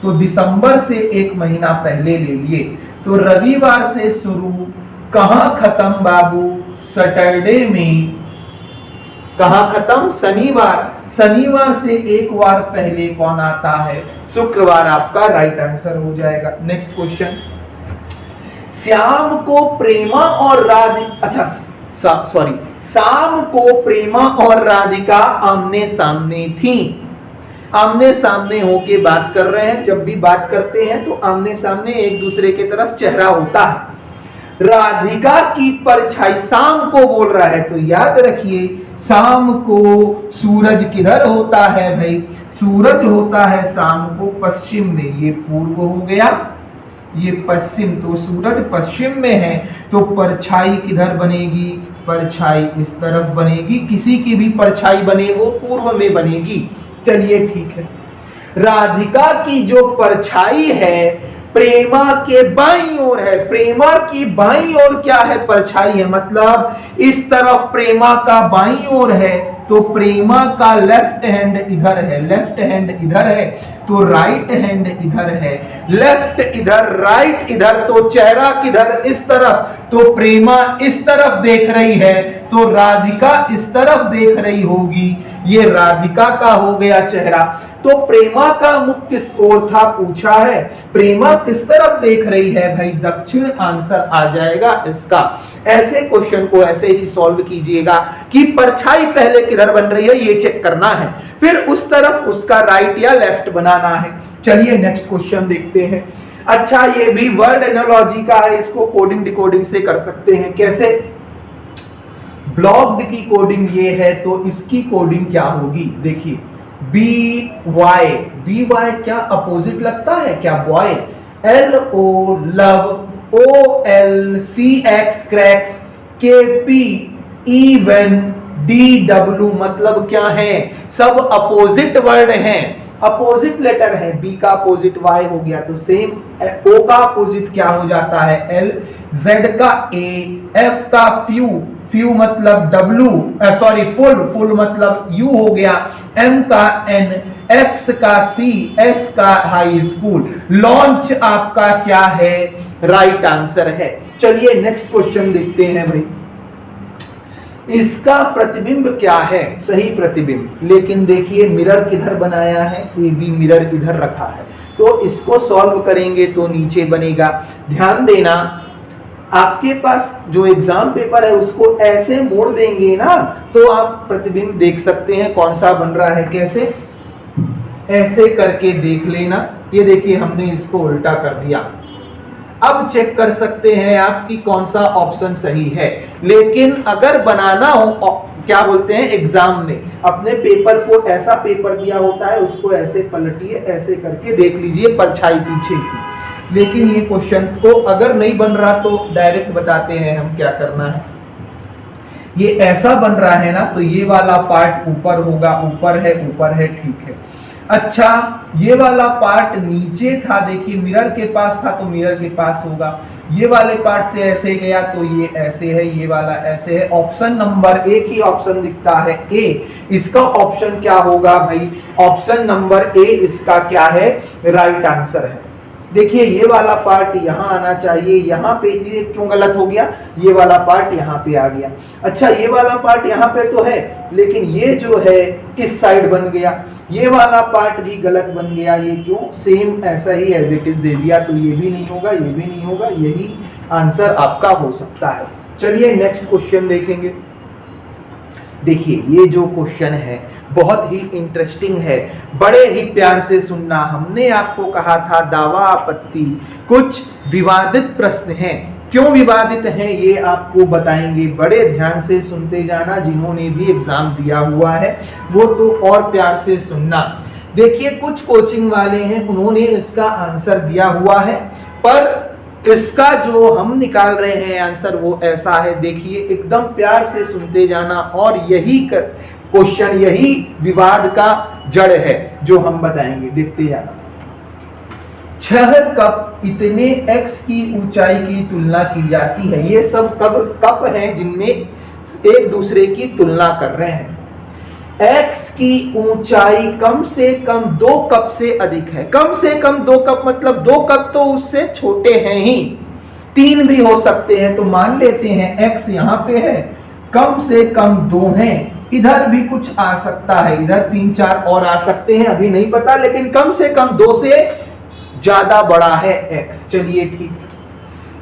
तो दिसंबर से 1 महीना पहले ले लिए, तो रविवार से शुरू कहां खत्म बाबू, सैटरडे में कहाँ खत्म? शनिवार। शनिवार से एक वार पहले कौन आता है? शुक्रवार आपका राइट आंसर हो जाएगा। नेक्स्ट क्वेश्चन, श्याम को प्रेमा और राधिका, अच्छा सॉरी, शाम को प्रेमा और राधिका आमने सामने थी। आमने सामने होके बात कर रहे हैं। जब भी बात करते हैं तो आमने सामने एक दूसरे की तरफ चेहरा होता है। राधिका की परछाई, शाम को बोल रहा है तो याद रखिए शाम को सूरज किधर होता है भाई? सूरज होता है शाम को पश्चिम में। ये पूर्व हो गया, ये पश्चिम, तो सूरज पश्चिम में है तो परछाई किधर बनेगी? परछाई इस तरफ बनेगी। किसी की भी परछाई बने वो पूर्व में बनेगी। चलिए ठीक है। राधिका की जो परछाई है प्रेमा के बाईं ओर है। प्रेमा की बाईं ओर क्या है? परछाई है, मतलब इस तरफ प्रेमा का बाईं ओर है तो प्रेमा का लेफ्ट हैंड इधर है। लेफ्ट हैंड इधर है तो राइट हैंड इधर है। लेफ्ट इधर, राइट इधर, तो चेहरा किधर? इस तरफ। तो प्रेमा इस तरफ देख रही है तो राधिका इस तरफ देख रही होगी। ये राधिका का हो गया चेहरा। तो प्रेमा का मुख किस ओर था पूछा है। प्रेमा किस तरफ देख रही है भाई? दक्षिण आंसर आ जाएगा इसका। ऐसे क्वेश्चन को ऐसे ही सॉल्व कीजिएगा कि परछाई पहले किधर बन रही है ये चेक करना है, फिर उस तरफ उसका राइट या लेफ्ट बनाना है। चलिए नेक्स्ट क्वेश्चन देखते हैं। अच्छा, ये भी वर्ड एनालॉजी का है, इसको कोडिंग डिकोडिंग से कर सकते हैं। कैसे? ब्लॉक्ड की कोडिंग ये है तो इसकी कोडिंग क्या होगी? देखिए, बी वाई क्या अपोजिट लगता है क्या? Boy, L O love, O L C X cracks, K P even, D W मतलब क्या है? सब अपोजिट वर्ड हैं, अपोजिट लेटर है। बी का अपोजिट वाई हो गया तो सेम। ओ का अपोजिट क्या हो जाता है? एल, जेड का ए, एफ का फ्यू मतलब डब्ल्यू, सॉरी फुल मतलब यू हो गया, एम का एन, एक्स का सी, एस का हाई स्कूल। लॉन्च आपका क्या है? राइट आंसर है। चलिए नेक्स्ट क्वेश्चन देखते हैं भाई। इसका प्रतिबिंब क्या है? सही प्रतिबिंब। लेकिन देखिए मिरर किधर बनाया है? ये भी मिरर इधर रखा है तो इसको सॉल्व करेंगे तो नीचे बनेगा। ध्यान देना, आपके पास जो एग्जाम पेपर है उसको ऐसे मोड़ देंगे ना तो आप प्रतिबिंब देख सकते हैं कौन सा बन रहा है। कैसे? ऐसे करके देख लेना। ये देखिए हमने इसको उल्टा कर दिया। अब चेक कर सकते हैं आप कि कौन सा ऑप्शन सही है। लेकिन अगर बनाना हो, क्या बोलते हैं, एग्जाम में अपने पेपर को, ऐसा पेपर दिया होता है उसको ऐसे पलटिए, ऐसे करके देख लीजिए परछाई पीछे की। लेकिन ये क्वेश्चन को अगर नहीं बन रहा तो डायरेक्ट बताते हैं हम क्या करना है। ये ऐसा बन रहा है ना तो ये वाला पार्ट ऊपर होगा, ऊपर है, ठीक है। अच्छा, ये वाला पार्ट नीचे था, देखिए मिरर के पास था तो मिरर के पास होगा। ये वाले पार्ट से ऐसे गया तो ये ऐसे है, ये वाला ऐसे है। ऑप्शन नंबर एक ही ऑप्शन दिखता है ए। इसका ऑप्शन क्या होगा भाई? ऑप्शन नंबर ए इसका क्या है? राइट आंसर है। देखिए ये वाला पार्ट यहाँ आना चाहिए, यहाँ पे ये क्यों गलत हो गया? ये वाला पार्ट यहाँ पे आ गया। अच्छा, ये वाला पार्ट यहाँ पे तो है लेकिन ये जो है इस साइड बन गया। ये वाला पार्ट भी गलत बन गया। ये क्यों? सेम ऐसा ही एज इट इज दे दिया तो ये भी नहीं होगा, ये भी नहीं होगा। यही आंसर आपका हो सकता है। चलिए नेक्स्ट क्वेश्चन देखेंगे। देखिए ये जो क्वेश्चन है बहुत ही इंटरेस्टिंग है, बड़े ही प्यार से सुनना। हमने आपको कहा था दावा आपत्ति कुछ विवादित प्रश्न हैं। क्यों विवादित हैं ये आपको बताएंगे, बड़े ध्यान से सुनते जाना। जिन्होंने भी एग्जाम दिया हुआ है वो तो और प्यार से सुनना। देखिए कुछ कोचिंग वाले हैं उन्होंने इसका आंसर दिया हुआ है पर इसका जो हम निकाल रहे हैं आंसर वो ऐसा है। देखिए एकदम प्यार से सुनते जाना और यही क्वेश्चन, यही विवाद का जड़ है जो हम बताएंगे। देखते जाना। 6 कप इतने x की ऊंचाई की तुलना की जाती है। ये सब कप हैं जिनमें एक दूसरे की तुलना कर रहे हैं। x की ऊंचाई कम से कम 2 कप से अधिक है। कम से कम 2 कप मतलब 2 कप तो उससे छोटे हैं ही, 3 भी हो सकते हैं। तो मान लेते हैं x यहाँ पे है, कम से कम 2 हैं इधर भी कुछ आ सकता है, इधर 3-4 और आ सकते हैं, अभी नहीं पता, लेकिन कम से कम 2 से ज्यादा बड़ा है x। चलिए ठीक है,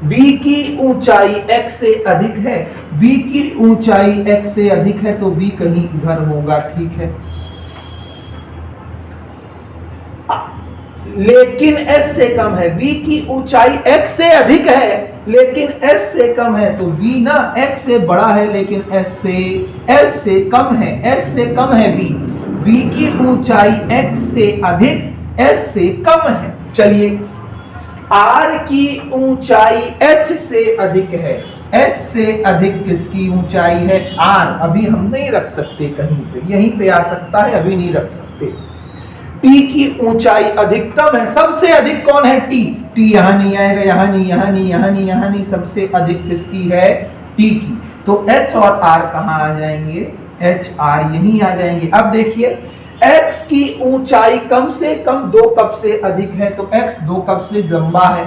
v की ऊंचाई x से अधिक है, v की ऊंचाई x से अधिक है तो v कहीं इधर होगा, ठीक है। लेकिन s से कम है, v की ऊंचाई x से अधिक है लेकिन s से कम है, तो v ना x से बड़ा है लेकिन s से कम है, s से कम है v की ऊंचाई x से अधिक, s से कम है। चलिए, r की ऊंचाई h से अधिक है, h से अधिक किसकी ऊंचाई है, r। अभी हम नहीं रख सकते कहीं पे, यहीं पे आ सकता है, अभी नहीं रख सकते। t की ऊंचाई अधिकतम है, सबसे अधिक कौन है, t यहां नहीं आएगा, यहां नहीं, यहां नहीं, यहां नहीं, यहां नहीं, सबसे अधिक किसकी है, t की। तो h और r कहां आ जाएंगे, h r यहीं आ जाएंगे। अब देखिए, x की ऊंचाई कम से कम 2 कप से अधिक है तो x 2 कप से लंबा है,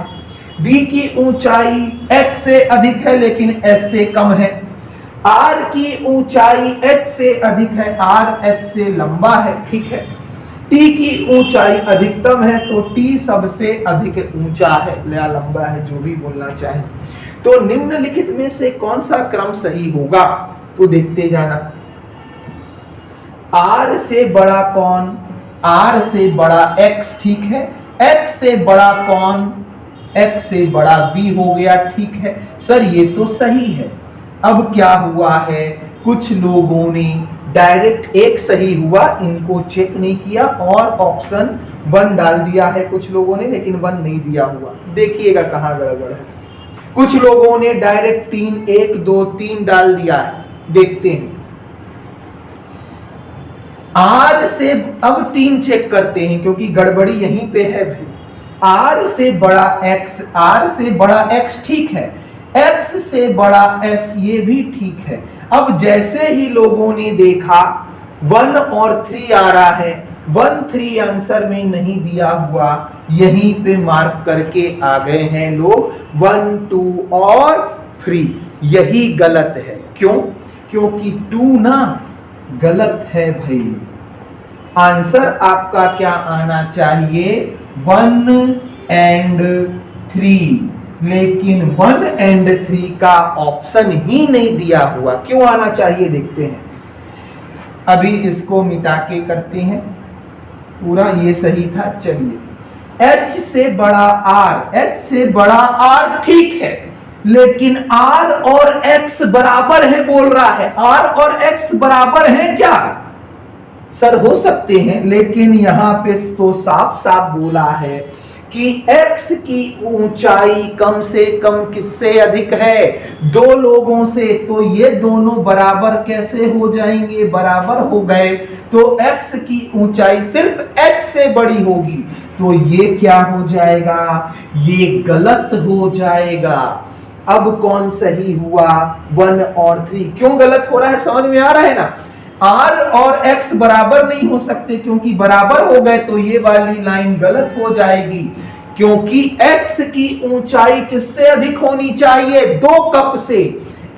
v की ऊंचाई x से अधिक है लेकिन s से कम है, r की ऊंचाई h से अधिक है, r h से लंबा है, ठीक है। t की ऊंचाई अधिकतम है तो t सबसे अधिक ऊंचा है या लंबा है, जो भी बोलना चाहे। तो निम्नलिखित में से कौन सा क्रम सही होगा, तो देखते जाना। r से बड़ा कौन, r से बड़ा x, ठीक है। x से बड़ा कौन, x से बड़ा v हो गया, ठीक है। सर ये तो सही है। अब क्या हुआ है, कुछ लोगों ने डायरेक्ट एक सही हुआ, इनको चेक नहीं किया और ऑप्शन 1 डाल दिया है कुछ लोगों ने, लेकिन 1 नहीं दिया हुआ। देखिएगा कहां गड़बड़ है। कुछ लोगों ने डायरेक्ट 3 1 2 3 डाल दिया है, देखते हैं। r से अब 3 चेक करते हैं क्योंकि गड़बड़ी यहीं पे है भाई। r से बड़ा x, r से बड़ा x ठीक है, x से बड़ा s ये भी ठीक है। अब जैसे ही लोगों ने देखा 1 और 3 आ रहा है, 1 3 आंसर में नहीं दिया हुआ, यहीं पे मार्क करके आ गए हैं लोग 1 2 और 3। यही गलत है, क्यों, क्योंकि 2 ना गलत है भाई। आंसर आपका क्या आना चाहिए, 1 and 3, लेकिन 1 and 3 का ऑप्शन ही नहीं दिया हुआ। क्यों आना चाहिए, देखते हैं। अभी इसको मिटा के करते हैं, पूरा ये सही था। चलिए, h से बड़ा r, h से बड़ा r ठीक है, लेकिन r और x बराबर है बोल रहा है। r और x बराबर है क्या, सर हो सकते हैं, लेकिन यहां पे तो साफ साफ बोला है कि x की ऊंचाई कम से कम किससे अधिक है, 2 लोगों से। तो ये दोनों बराबर कैसे हो जाएंगे, बराबर हो गए तो x की ऊंचाई सिर्फ h से बड़ी होगी, तो ये क्या हो जाएगा, ये गलत हो जाएगा। अब कौन सही हुआ, 1 और 3। क्यों गलत हो रहा है, समझ में आ रहा है ना। r और x बराबर नहीं हो सकते, क्योंकि बराबर हो गए तो ये वाली लाइन गलत हो जाएगी, क्योंकि x की ऊंचाई किससे अधिक होनी चाहिए, 2 कप से।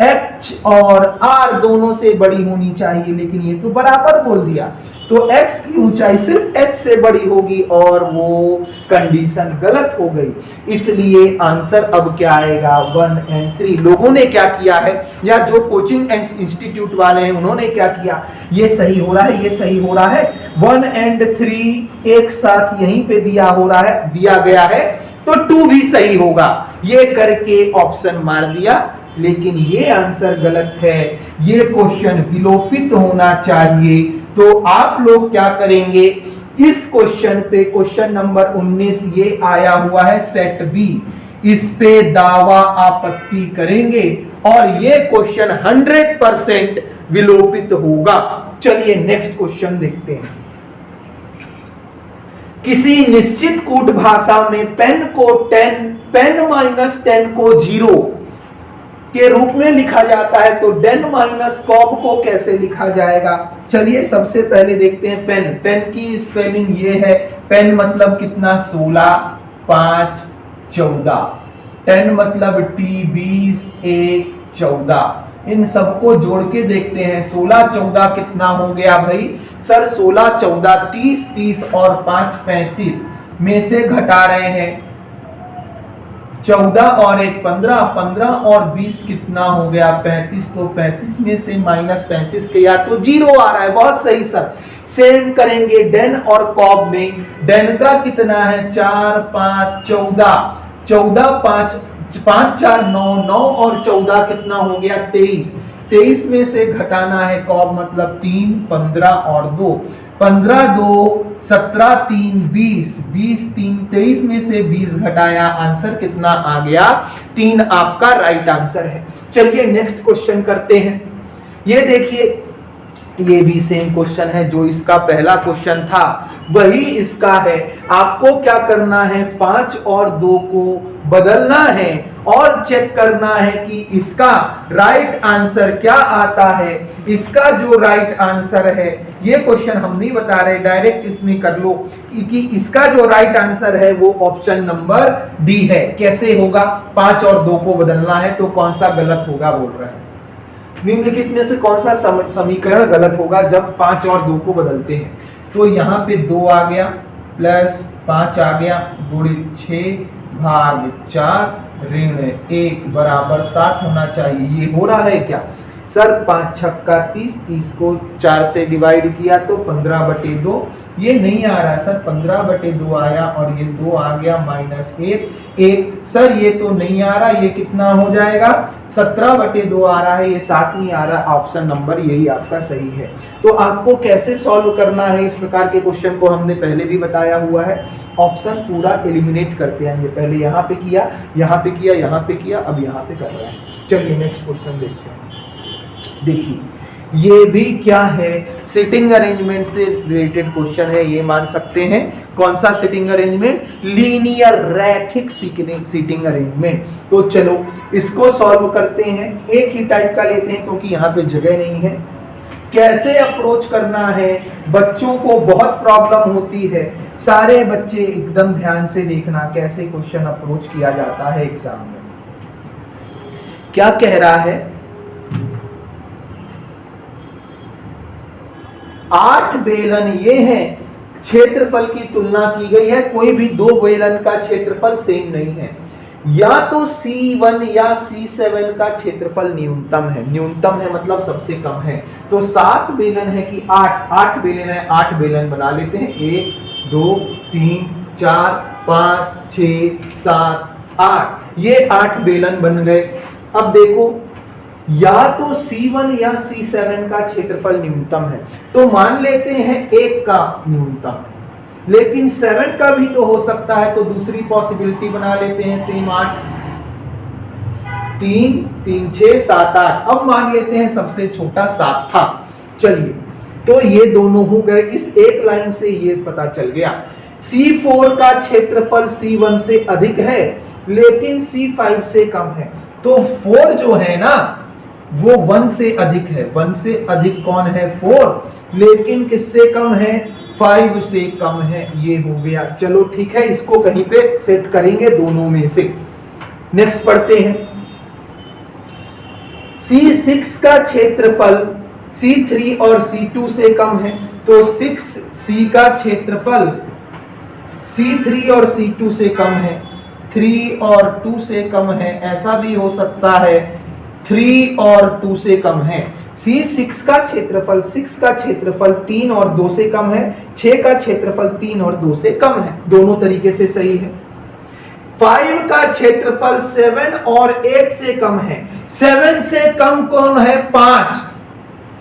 h और r दोनों से बड़ी होनी चाहिए, लेकिन ये तो बराबर बोल दिया, तो x की ऊंचाई सिर्फ h से बड़ी होगी और वो कंडीशन गलत हो गई। इसलिए आंसर अब क्या आएगा, 1 and 3। लोगों ने क्या किया है, या जो कोचिंग इंस्टीट्यूट वाले हैं उन्होंने क्या किया, ये सही हो रहा है, ये सही हो रहा है, 1 and 3 एक साथ यहीं पे दिया गया है, तो 2 भी सही होगा, ये करके ऑप्शन मार दिया। लेकिन ये आंसर गलत है, ये क्वेश्चन विलोपित होना चाहिए। तो आप लोग क्या करेंगे, इस क्वेश्चन पे, क्वेश्चन नंबर 19 ये आया हुआ है सेट बी, इस पे दावा आपत्ति करेंगे और ये क्वेश्चन 100% विलोपित होगा। चलिए नेक्स्ट क्वेश्चन देखते हैं। किसी निश्चित कूट भाषा में पेन को 10, पेन -10 को 0 के रूप में लिखा जाता है, तो डेन माइनस कॉब को कैसे लिखा जाएगा। चलिए सबसे पहले देखते हैं पेन। पेन की स्पेलिंग ये है, पेन मतलब कितना, 16 5 14, 10 मतलब T 20 1 14, इन सबको जोड़ के देखते हैं। 16 14 कितना हो गया भाई? सर 16 14 30, 30 और 5 35 में से घटा रहे हैं 14 और 1 15, 15 और 20 कितना हो गया? 35। तो 35 में से माइनस 35 किया तो 0 आ रहा है। बहुत सही सर। सेम करेंगे डेन और कॉब में। डेन का कितना है? 4 5 14, 14 5 5 4 9, 9 और 14 कितना हो गया? 23। 23 में से घटाना है कॉब, मतलब 3 15 और 2, 15 2 17 3 20, 20 3 23 में से 20 घटाया, आंसर कितना आ गया? 3 आपका राइट आंसर है। चलिए नेक्स्ट क्वेश्चन करते हैं। ये देखिए, ये भी सेम क्वेश्चन है जो इसका पहला क्वेश्चन था, वही इसका है। आपको क्या करना है? 5 और 2 को बदलना है और चेक करना है कि इसका राइट आंसर क्या आता है। इसका जो राइट आंसर है, ये क्वेश्चन हम नहीं बता रहे, डायरेक्ट इसमें कर लो कि इसका जो राइट आंसर है वो ऑप्शन नंबर डी है। कैसे होगा? 5 और 2 को बदलना है, तो कौन सा गलत होगा बोल रहा है? निम्नलिखित में से कौन सा समीकरण गलत होगा जब 5 और 2 को बदलते हैं? तो यहाँ पे 2 आ गया प्लस 5 आ गया गुणित 6 भाग 4 ऋण 1 बराबर 7 होना चाहिए। ये हो रहा है क्या? सर 5 छक्का 30, 30 को 4 से डिवाइड किया तो 15/2। ये नहीं आ रहा है सर, 15/2 आया और ये 2 आ गया माइनस 1। सर ये तो नहीं आ रहा, ये कितना हो जाएगा? 17/2 आ रहा है, ये 7 नहीं आ रहा। ऑप्शन नंबर यही आपका सही है। तो आपको कैसे सॉल्व करना है इस प्रकार के क्वेश्चन को हमने पहले भी बताया हुआ है। ऑप्शन पूरा एलिमिनेट करते हैं। पहले यहाँ पे किया, यहाँ पे किया, यहाँ पे किया, अब यहाँ पे कर रहे हैं। चलिए नेक्स्ट क्वेश्चन देखते हैं। देखिए, ये भी क्या है? सिटिंग अरेंजमेंट से रिलेटेड क्वेश्चन है, ये मान सकते हैं। कौन सा सिटिंग अरेंजमेंट? लीनियर रैखिक सिटिंग अरेंजमेंट। तो चलो इसको सॉल्व करते हैं। एक ही टाइप का लेते हैं क्योंकि यहाँ पे जगह नहीं है। कैसे अप्रोच करना है? बच्चों को बहुत प्रॉब्लम होती है। सारे बच्चे एकदम ध्यान से देखना कैसे क्वेश्चन अप्रोच किया जाता है एग्जाम में। क्या कह रहा है? 8 बेलन ये हैं, क्षेत्रफल की तुलना की गई है। कोई भी 2 बेलन का क्षेत्रफल सेम नहीं है। या तो C1 या C7 का क्षेत्रफल न्यूनतम है। न्यूनतम है मतलब सबसे कम है। तो 7 बेलन है कि 8 बेलन है, 8 बेलन बना लेते हैं। 1 2 3 4 5 6 7 8, ये 8 बेलन बन गए। अब देखो, या तो C1 या C7 का क्षेत्रफल न्यूनतम है, तो मान लेते हैं 1 का न्यूनतम, लेकिन 7 का भी तो हो सकता है। तो दूसरी पॉसिबिलिटी बना लेते हैं सेम 8, 3 3 6 7 8। अब मान लेते हैं सबसे छोटा 7 था। चलिए, तो ये दोनों हो गए। इस एक लाइन से ये पता चल गया। C4 का क्षेत्रफल C1 से अधिक है लेकिन C5 से कम है। तो 4 जो है ना वो 1 से अधिक है। 1 से अधिक कौन है? 4। लेकिन किससे कम है? 5 से कम है। ये हो गया। चलो ठीक है, इसको कहीं पे सेट करेंगे दोनों में से। नेक्स्ट पढ़ते हैं। C6 का क्षेत्रफल C3 और C2 से कम है। तो 6C का क्षेत्रफल C3 और C2 से कम है, 3 और 2 से कम है। ऐसा भी हो सकता है 3 और 2 से कम है। C6 का क्षेत्रफल 6 का क्षेत्रफल 3 और 2 से कम है। 6 का क्षेत्रफल 3 और 2 से कम है। दोनों तरीके से सही है। 5 का क्षेत्रफल 7 और 8 से कम है। 7 से कम कौन है? 5।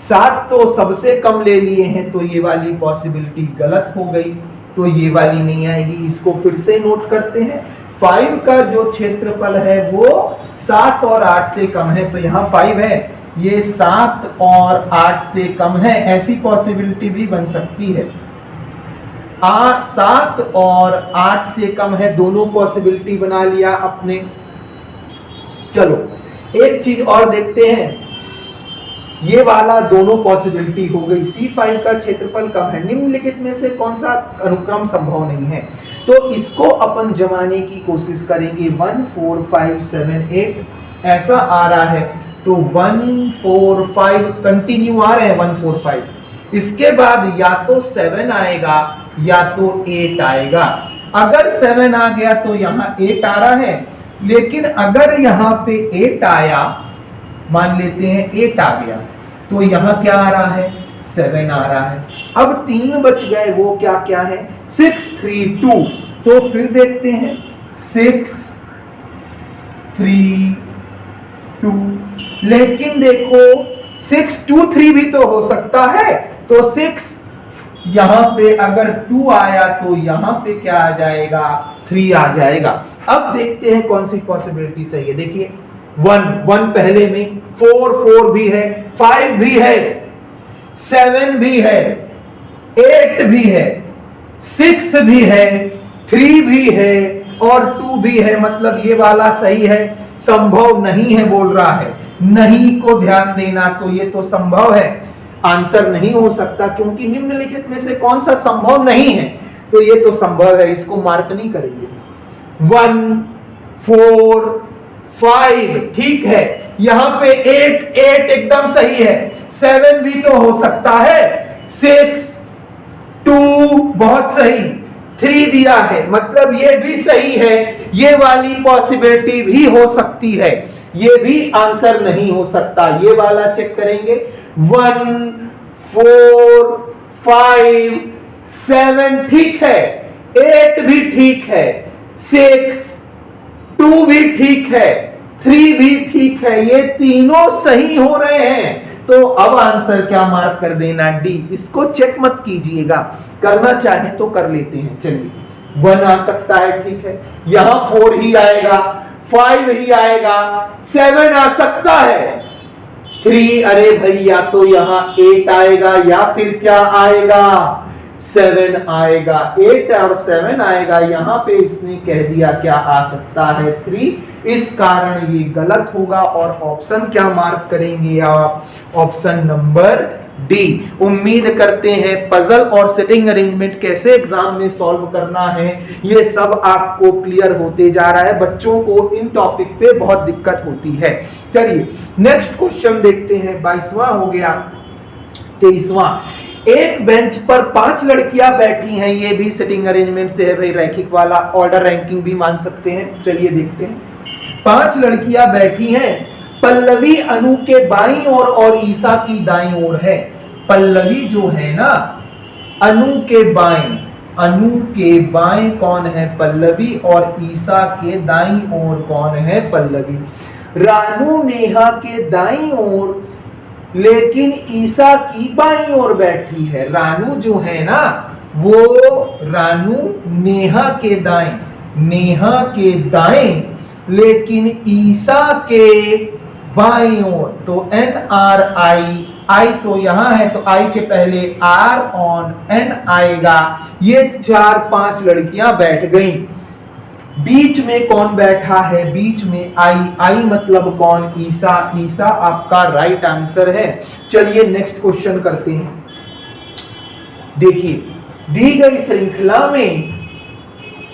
7 तो सबसे कम ले लिए हैं, तो ये वाली पॉसिबिलिटी गलत हो गई, तो ये वाली नहीं आएगी। इसको फिर से नोट करते हैं। 5 का जो क्षेत्रफल है वो 7 और 8 से कम है, तो यहाँ 5 है, ये 7 और 8 से कम है। ऐसी पॉसिबिलिटी भी बन सकती है। 7 और 8 से कम है, दोनों पॉसिबिलिटी बना लिया अपने। चलो एक चीज और देखते हैं। ये वाला दोनों पॉसिबिलिटी हो गई। C5 का क्षेत्रफल कम है। निम्नलिखित में से कौन सा अनुक्रम संभव नहीं है? तो इसको अपन जमाने की कोशिश करेंगे। 1 4 5 7 8 ऐसा आ रहा है तो 145 कंटिन्यू आ रहे हैं 145। इसके बाद या तो 7 आएगा या तो 8 आएगा। अगर 7 आ गया तो यहां 8 आ रहा है, लेकिन अगर यहां पे 8 आया, मान लेते हैं 8 आ गया, तो यहां क्या आ रहा है 7 आ रहा है। अब 3 बच गए, वो क्या क्या है 6 3 2। तो फिर देखते हैं 6 3 2, लेकिन देखो 6 2 3 भी तो हो सकता है, तो 6 यहां पे अगर 2 आया तो यहां पे क्या आ जाएगा 3 आ जाएगा। अब देखते हैं कौन सी पॉसिबिलिटी सही है। देखिए 1 पहले में, 4 भी है, 5 भी है, 7 भी है, 8 भी है, 6 भी है, 3 भी है और 2 भी है। मतलब ये वाला सही है, संभव नहीं है बोल रहा है। नहीं को ध्यान देना, तो ये तो संभव है, आंसर नहीं हो सकता, क्योंकि निम्नलिखित में से कौन सा संभव नहीं है, तो ये तो संभव है, इसको मार्क नहीं करेंगे। 1 4 5 ठीक है, यहां पे 8 एकदम सही है, 7 भी तो हो सकता है, 6 2 बहुत सही, 3 दिया है, मतलब ये भी सही है, ये वाली पॉसिबिलिटी भी हो सकती है, ये भी आंसर नहीं हो सकता। ये वाला चेक करेंगे 1 4 5 7 ठीक है, 8 भी ठीक है, 6 2 भी ठीक है, 3 भी ठीक है, ये तीनों सही हो रहे हैं। तो अब आंसर क्या मार्क कर देना डी। इसको चेक मत कीजिएगा, करना चाहे तो कर लेते हैं। चलिए 1 आ सकता है, ठीक है, यहां 4 ही आएगा, 5 ही आएगा, 7 आ सकता है, 3 अरे भैया तो यहां 8 आएगा या फिर क्या आएगा 7 आएगा। 8 और 7 आएगा, यहां पे इसने कह दिया क्या आ सकता है 3, इस कारण ये गलत होगा। और ऑप्शन क्या मार्क करेंगे आप, ऑप्शन नंबर डी। उम्मीद करते हैं पजल और सिटिंग अरेंजमेंट कैसे एग्जाम में सॉल्व करना है ये सब आपको क्लियर होते जा रहा है। बच्चों को इन टॉपिक पे बहुत दिक्कत होती है। चलिए नेक्स्ट क्वेश्चन देखते हैं, 22वां हो गया। 23वां, एक बेंच पर 5 लड़कियां बैठी हैं, ये भी सिटिंग अरेंजमेंट से है भाई, रैखिक वाला, ऑर्डर रैंकिंग भी मान सकते हैं। चलिए देखते हैं, 5 लड़कियां बैठी हैं, पल्लवी अनु के बाईं ओर और ईसा की दाईं ओर है। पल्लवी जो है ना अनु के बाएं कौन है पल्लवी, और ईसा के दाईं ओर कौन है पल्लवी। रानू नेहा के दाईं ओर लेकिन ईसा की बाईं ओर बैठी है। रानू जो है ना वो रानू नेहा के दाएं लेकिन ईसा के बाईं ओर, तो NRI तो यहां है, तो I के पहले R on N आएगा। ये 4-5 लड़कियां बैठ गई, बीच में कौन बैठा है, बीच में I मतलब कौन, ईसा आपका राइट आंसर है। चलिए नेक्स्ट क्वेश्चन करते हैं। देखिए दी गई श्रृंखला में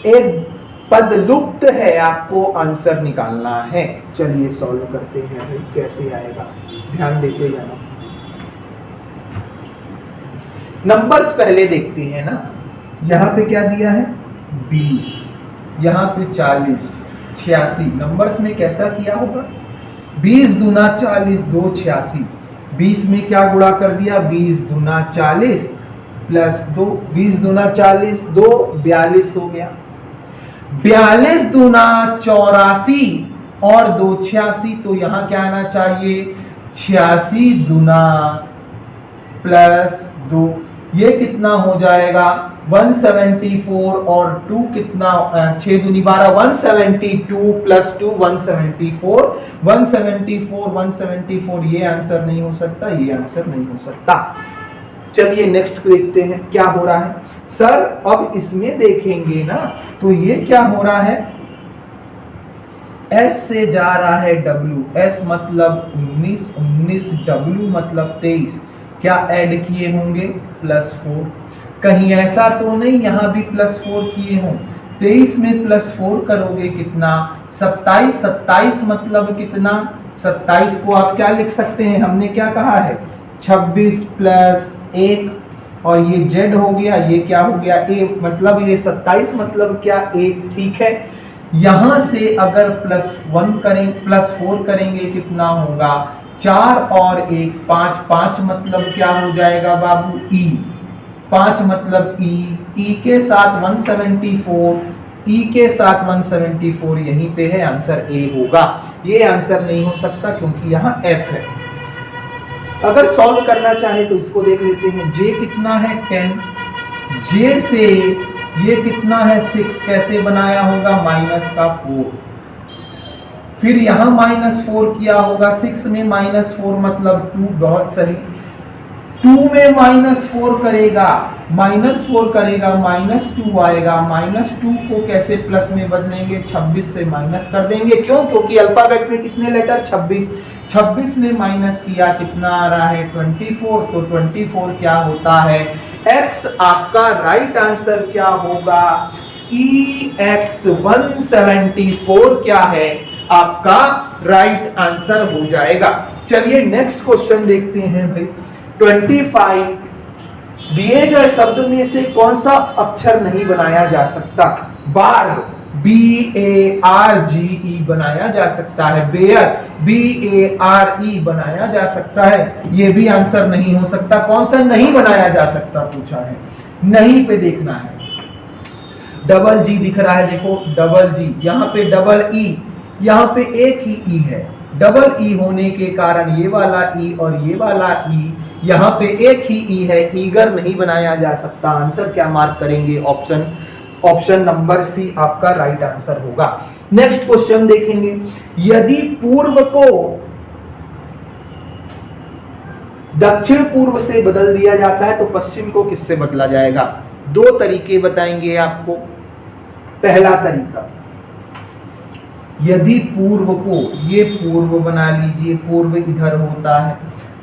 एक पद लुप्त है, आपको आंसर निकालना है। चलिए सॉल्व करते हैं भाई, कैसे आएगा ध्यान देते जाना। नंबर्स पहले देखते हैं ना, यहां पे क्या दिया है 20, यहां पे 40 86। नंबर्स में कैसा किया होगा, 20 दूना 40 2 86। 20 में क्या गुणा कर दिया, 20 दूना 40 प्लस 2, 20 दूना 40 2 42 हो गया। 42 दूना 84 और 2 86, तो यहां क्या आना चाहिए 86 दूना प्लस 2, ये कितना हो जाएगा 174 और 2 कितना 6 दूनी 12, 172 प्लस 2 174, 174 ये आंसर नहीं हो सकता, ये आंसर नहीं हो सकता। चलिए नेक्स्ट देखते हैं क्या हो रहा है। सर अब इसमें देखेंगे ना, तो ये क्या हो रहा है, S से जा रहा है W, S मतलब 19, W मतलब 23, क्या ऐड किए होंगे +4। कहीं ऐसा तो नहीं यहां भी +4 किए हों, 23 में +4 करोगे कितना 27, 27 मतलब कितना 27 को आप क्या लिख सकते हैं, हमने क्या कहा है 26 + 1 और ये z हो गया, ये क्या हो गया a, मतलब ये 27 मतलब क्या 1, ठीक है। यहां से अगर +4 करेंगे कितना होगा 4 और 1 5, 5 मतलब क्या हो जाएगा बाबू e, 5 मतलब e के साथ 174, e के साथ 174 यहीं पे है, आंसर a होगा। ये आंसर नहीं हो सकता क्योंकि यहाँ f है। अगर सॉल्व करना चाहे तो इसको देख लेते हैं, j कितना है 10, j से ये कितना है 6, कैसे बनाया होगा -4, फिर यहां -4 किया होगा, 6 में -4 मतलब 2, बहुत सही, 2 में -4 करेगा -2 आएगा, -2 को कैसे प्लस में बदलेंगे 26 से माइनस कर देंगे, क्यों, क्योंकि अल्फाबेट में कितने लेटर 26 में माइनस किया कितना आ रहा है 24, तो 24 क्या होता है x, आपका राइट आंसर क्या होगा EX 174 क्या है आपका राइट आंसर हो जाएगा। चलिए नेक्स्ट क्वेश्चन देखते हैं भाई। 25 दिए गए शब्द में से कौन सा अक्षर नहीं बनाया जा सकता, बार्ग BARGE बनाया जा सकता है, बेयर BARE बनाया जा सकता है, ये भी आंसर नहीं हो सकता। कौन सा नहीं बनाया जा सकता पूछा है, नहीं पे देखना है। डबल जी दिख रहा है, देखो डबल जी, यहाँ पे डबल ई, यहाँ पे एक ही ई है, डबल ई होने के कारण ये वाला ई और ये वाला ई, यहाँ पे एक ही ई है, ईगर नहीं बनाया जा सकता। आंसर क्या मार्क करेंगे, ऑप्शन नंबर सी आपका राइट आंसर होगा। नेक्स्ट क्वेश्चन देखेंगे, यदि पूर्व को दक्षिण पूर्व से बदल दिया जाता है तो पश्चिम को किससे बदला जाएगा। दो तरीके बताएंगे आपको। पहला तरीका, यदि पूर्व को, ये पूर्व बना लीजिए, पूर्व इधर होता है,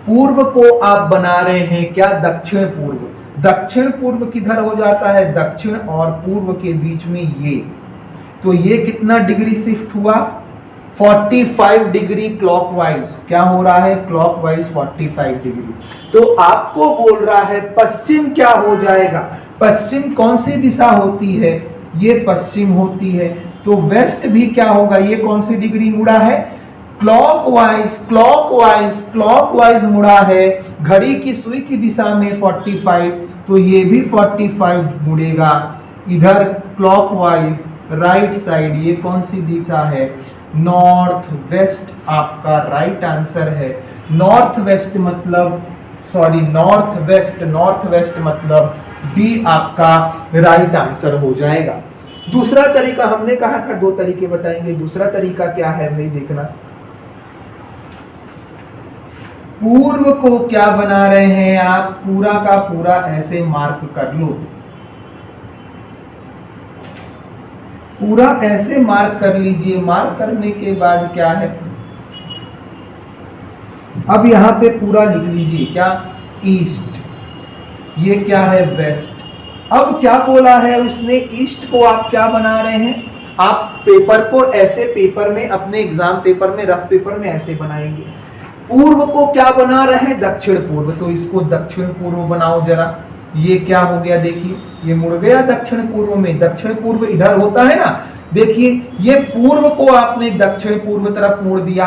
पूर्व को आप बना रहे हैं क्या दक्षिण पूर्व, दक्षिण पूर्व किधर हो जाता है, दक्षिण और पूर्व के बीच में ये, तो ये कितना डिग्री शिफ्ट हुआ 45 डिग्री क्लॉकवाइज, क्या हो रहा है क्लॉकवाइज 45 डिग्री। तो आपको बोल रहा है पश्चिम क्या हो जाएगा, पश्चिम कौन सी दिशा होती है, ये पश्चिम होती है, तो वेस्ट भी क्या होगा, ये कौन सी डिग्री मुड़ा है क्लॉकवाइज, क्लॉकवाइज क्लॉकवाइज मुड़ा है, घड़ी की सुई की दिशा में 45, तो ये भी 45 मुड़ेगा इधर क्लॉकवाइज राइट साइड, ये कौन सी दिशा है नॉर्थ वेस्ट, आपका राइट आंसर है। नॉर्थ वेस्ट मतलब सॉरी नॉर्थ वेस्ट मतलब डी आपका राइट आंसर हो जाएगा। दूसरा तरीका हमने कहा था, दो तरीके बताएंगे, दूसरा तरीका क्या है भाई देखना, पूर्व को क्या बना रहे हैं आप, पूरा का पूरा ऐसे मार्क कर लो, पूरा ऐसे मार्क कर लीजिए। मार्क करने के बाद क्या है, अब यहां पे पूरा लिख लीजिए क्या ईस्ट, ये क्या है वेस्ट। अब क्या बोला है उसने, ईस्ट को आप क्या बना रहे हैं, आप पेपर को ऐसे पेपर में अपने एग्जाम पेपर में रफ पेपर में ऐसे बनाएंगे। पूर्व को क्या बना रहे हैं दक्षिण पूर्व, तो इसको दक्षिण पूर्व बनाओ जरा, ये क्या हो गया देखिए, ये मुड़ गया दक्षिण पूर्व में, दक्षिण पूर्व इधर होता है ना, देखिए ये पूर्व को आपने दक्षिण पूर्व तरफ मोड़ दिया,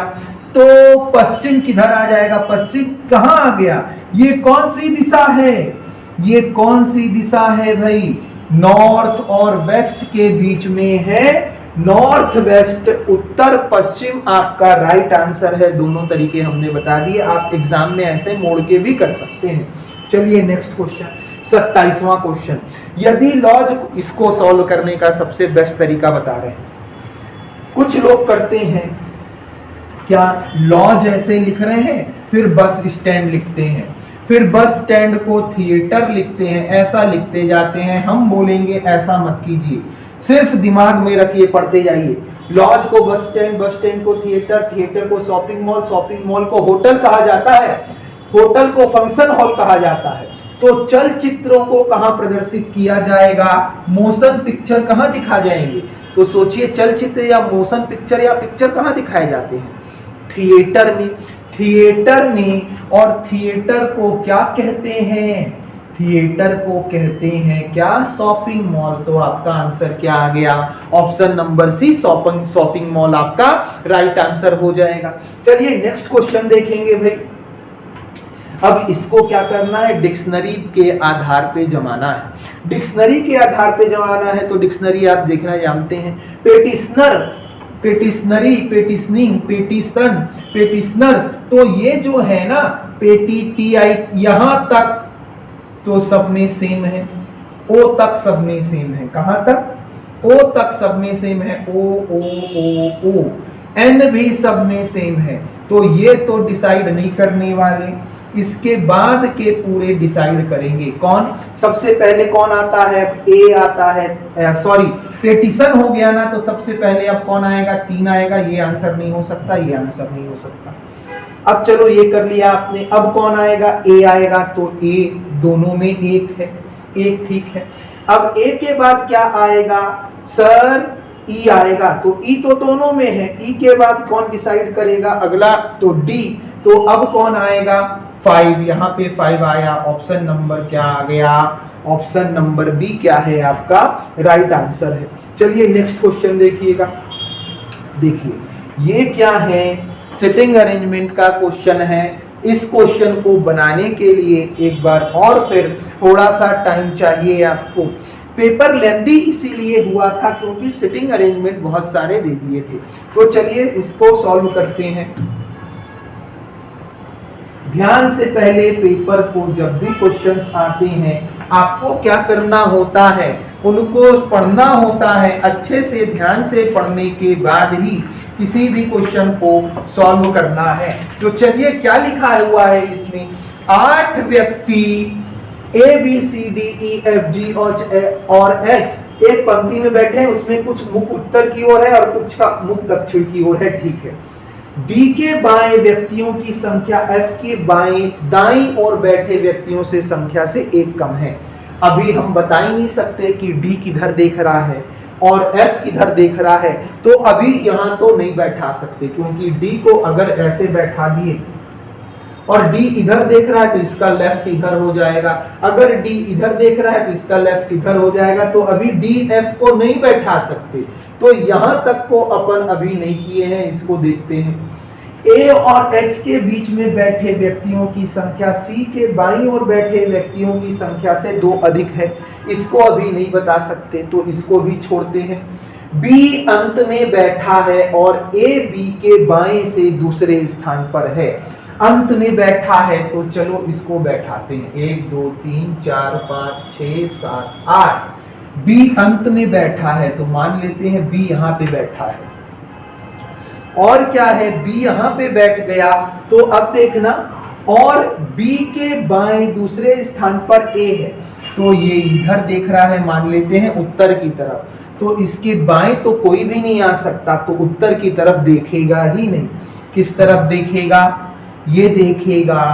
तो पश्चिम किधर आ जाएगा, पश्चिम कहां आ गया, ये कौन सी दिशा है, ये कौन सी दिशा है भाई, नॉर्थ और वेस्ट के बीच में है, नॉर्थ वेस्ट उत्तर पश्चिम आपका राइट आंसर है। दोनों तरीके हमने बता दिए, आप एग्जाम में ऐसे मोड़ के भी कर सकते हैं। चलिए नेक्स्ट क्वेश्चन 27वां क्वेश्चन, यदि लॉज, इसको सॉल्व करने का सबसे बेस्ट तरीका बता रहे हैं। कुछ लोग करते हैं क्या, लॉज ऐसे लिख रहे हैं, फिर बस स्टैंड लिखते हैं, फिर बस स्टैंड को थिएटर लिखते हैं, ऐसा लिखते जाते हैं। हम बोलेंगे ऐसा मत कीजिए, सिर्फ दिमाग में रखिए, पढ़ते जाइए। लॉज को बस स्टैंड को थिएटर, थिएटर को शॉपिंग मॉल को होटल कहा जाता है, होटल को फंक्शन हॉल कहा जाता है, तो चलचित्रों को कहां प्रदर्शित किया जाएगा, मोशन पिक्चर कहां दिखा जाएंगे। तो सोचिए चलचित्र या मोशन पिक्चर या पिक्चर कहां दिखाए जाते हैं, थिएटर में। थिएटर में, और थिएटर को क्या कहते हैं, थिएटर को कहते हैं क्या, शॉपिंग मॉल। तो आपका आंसर क्या आ गया, option number C, shopping mall आपका राइट आंसर हो जाएगा। चलिए नेक्स्ट क्वेश्चन देखेंगे भाई। अब इसको क्या करना है, डिक्शनरी के आधार पे जमाना है। डिक्शनरी के आधार पे जमाना है तो डिक्शनरी आप देखना जानते हैं, पेटिशनर, पेटिशनरी, पेटिशनिंग, पेटिशन, पेटिशनर्स। तो ये जो है ना पेटी टी आई यहां तक तो सब में सेम है, ओ तक सब में सेम है। कहां तक, ओ तक सब में सेम है, ओ ओ ओ ओ। एन भी सब में सेम है, तो ये तो डिसाइड नहीं करने वाले, इसके बाद के पूरे डिसाइड करेंगे। कौन सबसे पहले कौन आता है, ए आता है, सॉरी पेटिशन हो गया ना, तो सबसे पहले अब कौन आएगा, 3 आएगा। ये आंसर नहीं हो सकता, ये आंसर नहीं हो सकता। अब चलो ये कर लिया आपने, अब कौन आएगा, ए आएगा। तो ए दोनों में एक है, एक ठीक है। अब ए के बाद क्या आएगा सर, ई आएगा। तो ई तो दोनों में है, ई के बाद कौन डिसाइड करेगा अगला, तो डी। तो अब कौन आएगा, 5। यहाँ पे 5 आया, ऑप्शन नंबर क्या आ गया, ऑप्शन नंबर बी क्या है आपका राइट आंसर है। चलिए नेक्स्ट क्वेश्चन देखिएगा। देखिए ये क्या है, सिटिंग अरेंजमेंट का क्वेश्चन है। इस क्वेश्चन को बनाने के लिए एक बार और फिर थोड़ा सा टाइम चाहिए आपको। पेपर लेंदी इसीलिए हुआ था क्योंकि सिटिंग अरेंजमेंट बहुत सारे दे दिए थे। तो चलिए इसको सॉल्व करते हैं। ध्यान से पहले पेपर को जब भी क्वेश्चंस आते हैं आपको क्या करना होता है, उनको पढ़ना होता है। अच्छे से ध्यान से पढ़ने के बाद ही किसी भी क्वेश्चन को सॉल्व करना है। तो चलिए क्या लिखा हुआ है इसमें, 8 व्यक्ति A B C D E F G और एच एक पंक्ति में बैठे हैं, उसमें कुछ मुख उत्तर की ओर है और कुछ का मुख दक्षिण की ओर है, ठीक है। डी के बाएं व्यक्तियों की संख्या एफ के बाएं दाईं ओर बैठे व्यक्तियों से संख्या से 1 कम है। अभी हम बता ही नहीं सकते कि डी किधर देख रहा है और एफ किधर देख रहा है, तो अभी यहां तो नहीं बैठा सकते, क्योंकि डी को अगर ऐसे बैठा दिए और डी इधर देख रहा है तो इसका लेफ्ट इधर हो जाएगा, अगर डी इधर देख रहा है तो इसका लेफ्ट इधर हो जाएगा। तो अभी डी एफ को नहीं बैठा सकते, तो यहां तक को अपन अभी नहीं किए हैं। इसको देखते हैं, ए और एच के बीच में बैठे व्यक्तियों की संख्या सी के बाईं ओर बैठे व्यक्तियों की संख्या से 2 अधिक है। इसको अभी नहीं बता सकते, तो इसको भी छोड़ते हैं। बी अंत में बैठा है और ए बी के बाएं से दूसरे स्थान पर है। अंत में बैठा है तो चलो इसको बैठाते हैं, 1 2 3 4 5 6 7 8। बी अंत में बैठा है तो मान लेते हैं बी यहां पे बैठा है। और क्या है, बी यहां पे बैठ गया तो अब देखना, और बी के बाएं दूसरे स्थान पर ए है, तो ये इधर देख रहा है, मान लेते हैं उत्तर की तरफ। तो इसके बाएं तो कोई भी नहीं आ सकता, तो उत्तर की तरफ देखेगा ही नहीं। किस तरफ देखेगा, ये देखेगा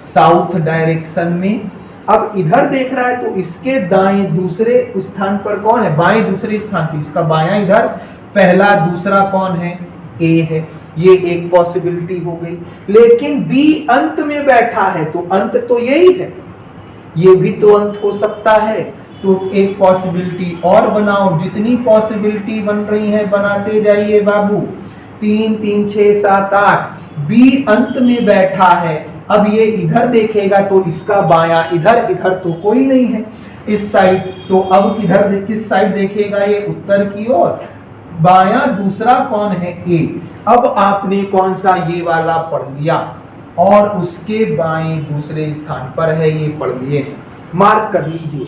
साउथ डायरेक्शन में। अब इधर देख रहा है तो इसके दाएं दूसरे स्थान पर कौन है, बाएं दूसरे स्थान पर इसका बायां इधर, पहला दूसरा कौन है, ए है। ये एक पॉसिबिलिटी हो गई। लेकिन बी अंत में बैठा है तो अंत तो यही है, ये भी तो अंत हो सकता है। तो एक पॉसिबिलिटी और बनाओ, जितनी पॉसिबिलिटी बन रही है बनाते जाइए बाबू। 3 3 6 7 8। बी अंत में बैठा है, अब ये इधर देखेगा तो इसका बायां इधर, इधर तो कोई नहीं है इस साइड, तो अब किधर किस साइड देखेगा, ये उत्तर की ओर। बायां दूसरा कौन है, ए। अब आपने कौन सा, ये वाला पढ़ लिया, और उसके बाएं दूसरे स्थान पर है, ये पढ़ लिए, मार्क कर लीजिए।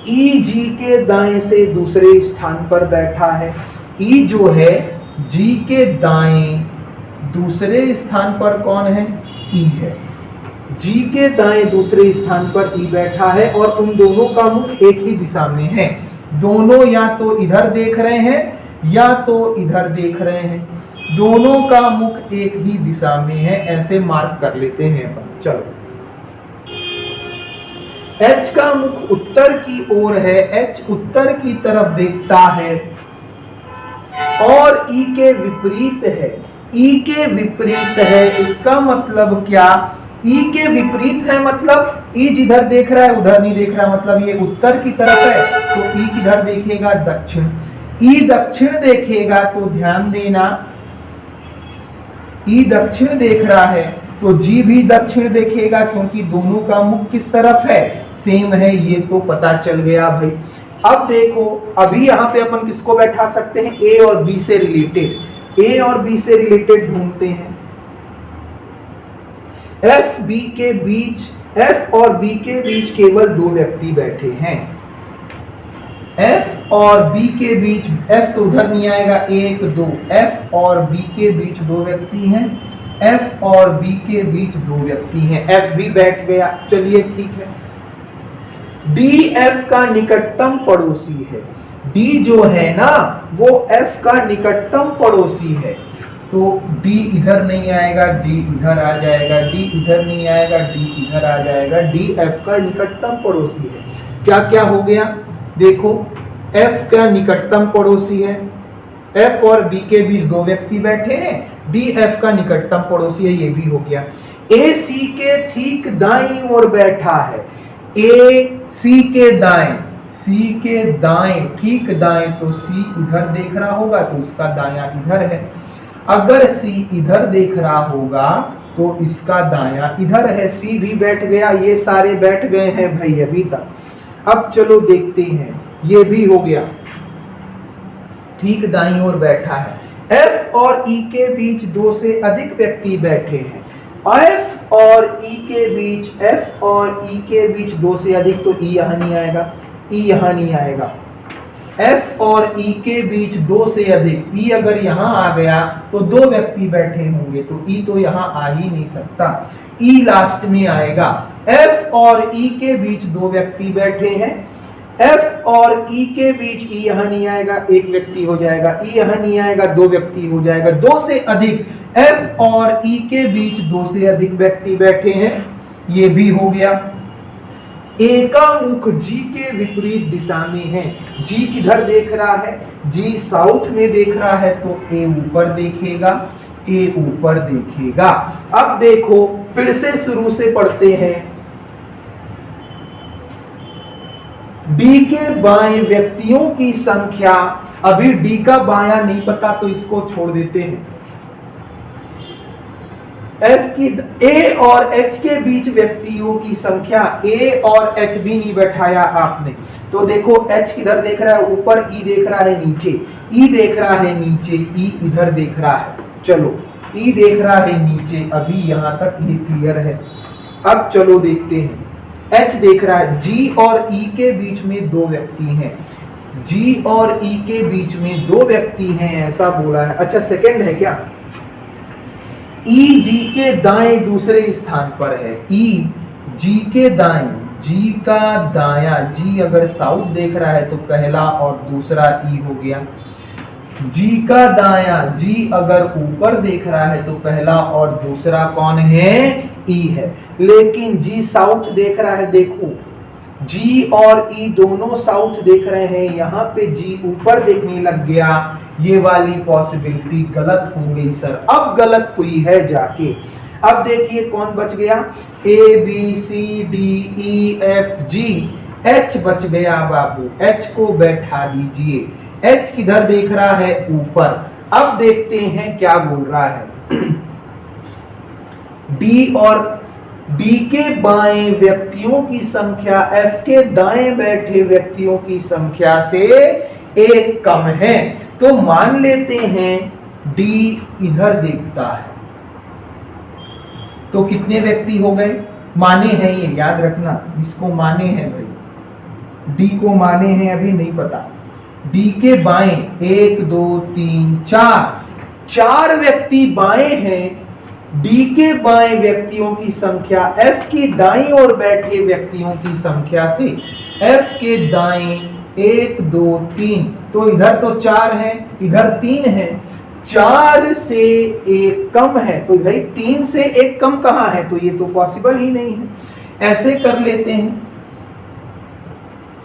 ई जी के दाएं से दूसरे स्थान पर बैठा है। ई जो है जी के दाएं दूसरे स्थान पर कौन है, ई है। जी के दाएं दूसरे स्थान पर ई बैठा है और उन दोनों का मुख एक ही दिशा में है। दोनों या तो इधर देख रहे हैं या तो इधर देख रहे हैं, दोनों का मुख एक ही दिशा में है, ऐसे मार्क कर लेते हैं अपन। चलो H का मुख उत्तर की ओर है, H उत्तर की तरफ देखता है और E के विपरीत है, E के विपरीत है। इसका मतलब क्या? E के विपरीत है मतलब E जिधर देख रहा है उधर नहीं देख रहा, मतलब ये उत्तर की तरफ है तो E किधर देखेगा? दक्षिण। E दक्षिण देखेगा तो ध्यान देना, E दक्षिण देख रहा है तो G भी दक्षिण देखेगा, क्योंकि दोनों का मुख किस तरफ है? सेम है। ये तो पता चल गया भाई। अब देखो, अभी यहां पे अपन किसको बैठा सकते हैं? A और B से रिलेटेड, A और B से रिलेटेड ढूंढते हैं। F और B के बीच केवल दो व्यक्ति बैठे हैं। F और B के बीच, F तो उधर नहीं आएगा, 1 2, F और B के बीच दो व्यक्ति हैं, F और B के बीच दो व्यक्ति हैं, F भी बैठ गया। चलिए ठीक है। D F का निकटतम पड़ोसी है। D जो है ना वो F का निकटतम पड़ोसी है, तो D इधर नहीं आएगा, D इधर आ जाएगा, D इधर नहीं आएगा, D इधर आ जाएगा। D F का निकटतम पड़ोसी है। क्या क्या हो गया? देखो, F का निकटतम पड़ोसी है, F और B के बीच दो व्यक्ति बैठे हैं, D F का निकटतम पड़ोसी है, ये भी हो गया। A C के ठीक दाईं ओर बैठा है, A C के दाएं, C के दाएं, ठीक दाएं, तो C इधर देख रहा होगा तो इसका दायां इधर है। अगर C इधर देख रहा होगा तो इसका दायां इधर है। C भी बैठ गया, ये सारे बैठ गए हैं भाई अभी तक। अब चलो देखते हैं, ये भी हो गया, ठीक दाईं ओर बैठा है। F और E के बीच दो से अधिक व्यक्ति बैठे हैं। F और E के बीच, F और E के बीच दो से अधिक, तो E यहां नहीं आएगा, E यहां नहीं आएगा। F और E के बीच दो से अधिक, E अगर यहां आ गया तो दो व्यक्ति बैठे होंगे, तो E तो यहां आ ही नहीं सकता, E लास्ट में आएगा। F और E के बीच दो व्यक्ति बैठे हैं, F और E के बीच E यहां नहीं आएगा, एक व्यक्ति हो जाएगा, E यहां नहीं आएगा, दो व्यक्ति हो जाएगा। दो से अधिक, F और E के बीच दो से अधिक व्यक्ति बैठे हैं, ये भी हो गया। A का मुख G के विपरीत दिशा में है। G किधर देख रहा है? G साउथ में देख रहा है, तो A ऊपर देखेगा, A ऊपर देखेगा। अब देखो, फिर से शुरू से पढ़ते हैं। D के बाएं व्यक्तियों की संख्या, अभी D का बायां नहीं पता तो इसको छोड़ देते हैं। F की A और H के बीच व्यक्तियों की संख्या, A और H भी नहीं बैठाया आपने, तो देखो H किधर देख रहा है? ऊपर, E देख रहा है नीचे, E देख रहा है नीचे, E इधर देख रहा है। चलो, E देख रहा है नीचे, अभी यहां तक ये क्लियर है। अब चलो देखते हैं, H देख रहा है, G और E के बीच में दो व्यक्ति हैं, G और E के बीच में दो व्यक्ति हैं ऐसा बोला है। अच्छा, सेकंड है क्या? E G के दाएं दूसरे स्थान पर है, E G के दाएं, G का दायां, G अगर साउथ देख रहा है तो पहला और दूसरा E हो गया। G का दायां, G अगर ऊपर देख रहा है तो पहला और दूसरा कौन है? E है। लेकिन G साउथ देख रहा है, देखो G और E दोनों साउथ देख रहे हैं, यहाँ पे G ऊपर देखने लग गया, ये वाली पॉसिबिलिटी गलत हो गई सर। अब गलत हुई है जाके। अब देखिए कौन बच गया? A B C D E F G, H बच गया बाबू, H को बैठा दीजिए। H किधर देख रहा है? ऊपर। अब देखते हैं क्या बोल रहा है। D और D के बाएं व्यक्तियों की संख्या F के दाएं बैठे व्यक्तियों की संख्या से एक कम है, तो मान लेते हैं D इधर देखता है, तो कितने व्यक्ति हो गए? माने हैं, ये याद रखना, इसको माने हैं भाई, D को माने हैं, अभी नहीं पता। D के बाएं 1 2 3 4 व्यक्ति बाएं हैं। D के बाएं व्यक्तियों की संख्या F की दाईं ओर बैठे व्यक्तियों की संख्या से, F के दाएं 1 2 3, तो इधर तो 4 है, इधर 3 है, 4 से 1 कम है, तो भाई 3 से 1 कम कहाँ है? तो ये तो पॉसिबल ही नहीं है। ऐसे कर लेते हैं,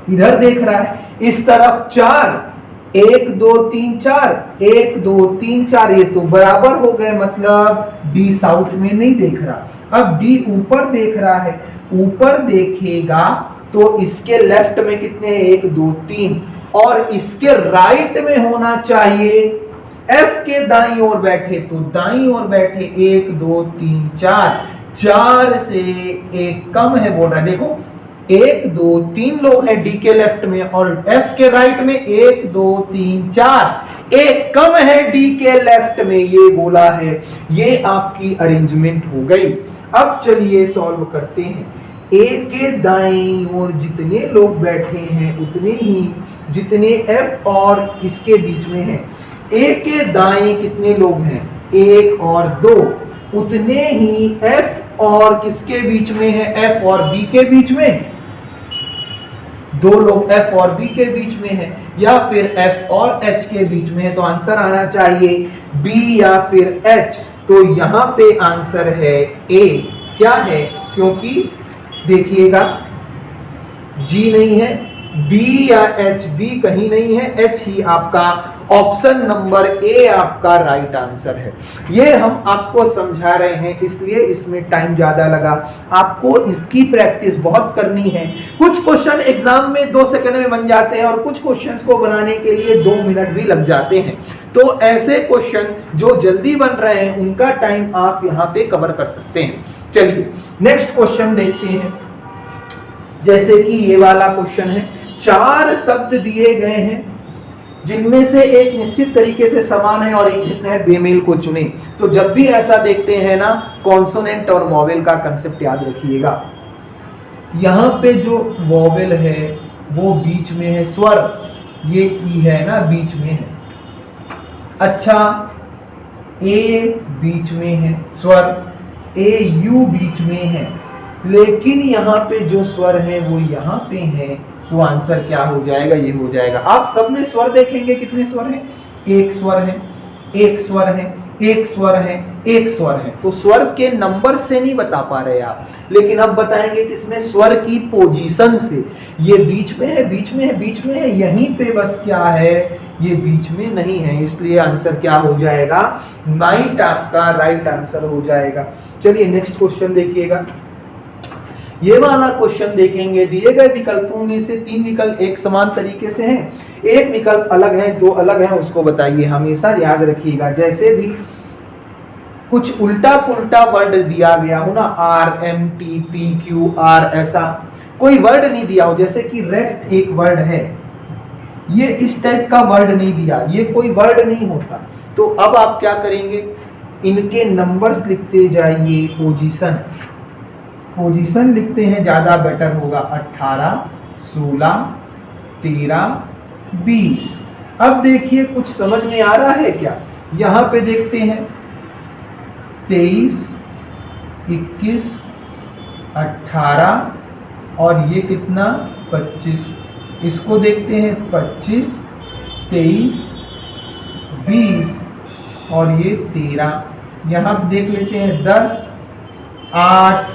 इधर देख रहा है, इस तरफ 4, 1 2 3 4, 1 2 3 4, ये तो बराबर हो गए, मतलब डी साउथ में नहीं देख रहा। अब डी ऊपर देख रहा है, ऊपर देखेगा तो इसके लेफ्ट में कितने हैं, 1 2 3, और इसके राइट में होना चाहिए, एफ के दाईं ओर बैठे तो दाईं ओर बैठे 1 2 3 4, 4 से 1 कम है बोल रहा है। देखो 1 2 3 लोग हैं डी के लेफ्ट में, और एफ के राइट में 1 2 3 4, 1 कम है डी के लेफ्ट में, ये बोला है। ये आपकी अरेंजमेंट हो गई। अब चलिए सॉल्व करते हैं। ए के दाईं ओर जितने लोग बैठे हैं उतने ही जितने एफ और इसके बीच में हैं, ए के दाएं कितने लोग हैं, 1 और 2, उतने ही एफ और किसके बीच में है, एफ और बी के बीच में, 2 लोग एफ और बी के बीच में है, या फिर एफ और एच के बीच में है। तो आंसर आना चाहिए बी या फिर एच। तो यहां पे आंसर है ए। क्या है, क्योंकि देखिएगा जी नहीं है, बी या एच, बी कहीं नहीं है, एच ही आपका ऑप्शन नंबर ए आपका राइट आंसर है। ये हम आपको समझा रहे हैं, इसलिए इसमें टाइम ज्यादा लगा। आपको इसकी प्रैक्टिस बहुत करनी है। कुछ क्वेश्चन एग्जाम में 2 सेकंड में बन जाते हैं और कुछ क्वेश्चंस को बनाने के लिए 2 मिनट भी लग जाते हैं। तो ऐसे क्वेश्चन जो जल्दी बन रहे हैं उनका टाइम आप यहाँ पे कवर कर सकते हैं। चलिए नेक्स्ट क्वेश्चन देखते हैं। जैसे कि ये वाला क्वेश्चन है, 4 शब्द दिए गए हैं जिनमें से एक निश्चित तरीके से समान है और एक भिन्न है, बेमेल को चुने। तो जब भी ऐसा देखते हैं ना, कॉन्सोनेंट और वॉवेल का कंसेप्ट याद रखिएगा। यहाँ पे जो वॉवेल है वो बीच में है, स्वर ये ई है ना, बीच में है। अच्छा, ए बीच में है, स्वर ए यू बीच में है, लेकिन यहाँ पे जो स्वर है वो यहाँ पे है। तो आंसर क्या हो जाएगा, ये हो जाएगा। आप सब में स्वर देखेंगे, कितने स्वर हैं, एक स्वर है, एक स्वर है, एक स्वर है, एक स्वर है। तो स्वर के नंबर से नहीं बता पा रहे आप, लेकिन अब बताएंगे किसमें, स्वर की पोजीशन से। ये बीच में है, बीच में है, बीच में है, यहीं पे बस क्या है, ये बीच में नहीं है, इसलिए आंसर क्या हो जाएगा, नाइट आपका राइट आंसर हो जाएगा। चलिए नेक्स्ट क्वेश्चन देखिएगा। ये वाला क्वेश्चन देखेंगे, दिए गए विकल्पों में से 3 विकल्प एक समान तरीके से हैं, एक विकल्प अलग है, 2 अलग हैं, उसको बताइए। हमेशा याद रखिएगा, जैसे भी कुछ उल्टा पुल्टा वर्ड दिया गया हो ना, R M T P Q R, ऐसा कोई वर्ड नहीं दिया हो, जैसे कि रेस्ट एक वर्ड है, ये इस टाइप का वर्ड नहीं दिया, ये कोई वर्ड नहीं होता। तो अब आप क्या करेंगे, इनके नंबर्स लिखते जाइए, पोजीशन पोजीशन लिखते हैं, ज़्यादा बेटर होगा। 18, 16, 13, 20। अब देखिए कुछ समझ में आ रहा है क्या, यहाँ पे देखते हैं 23, 21, 18 और ये कितना 25। इसको देखते हैं 25, 23, 20 और ये 13। यहाँ पे देख लेते हैं 10, 8,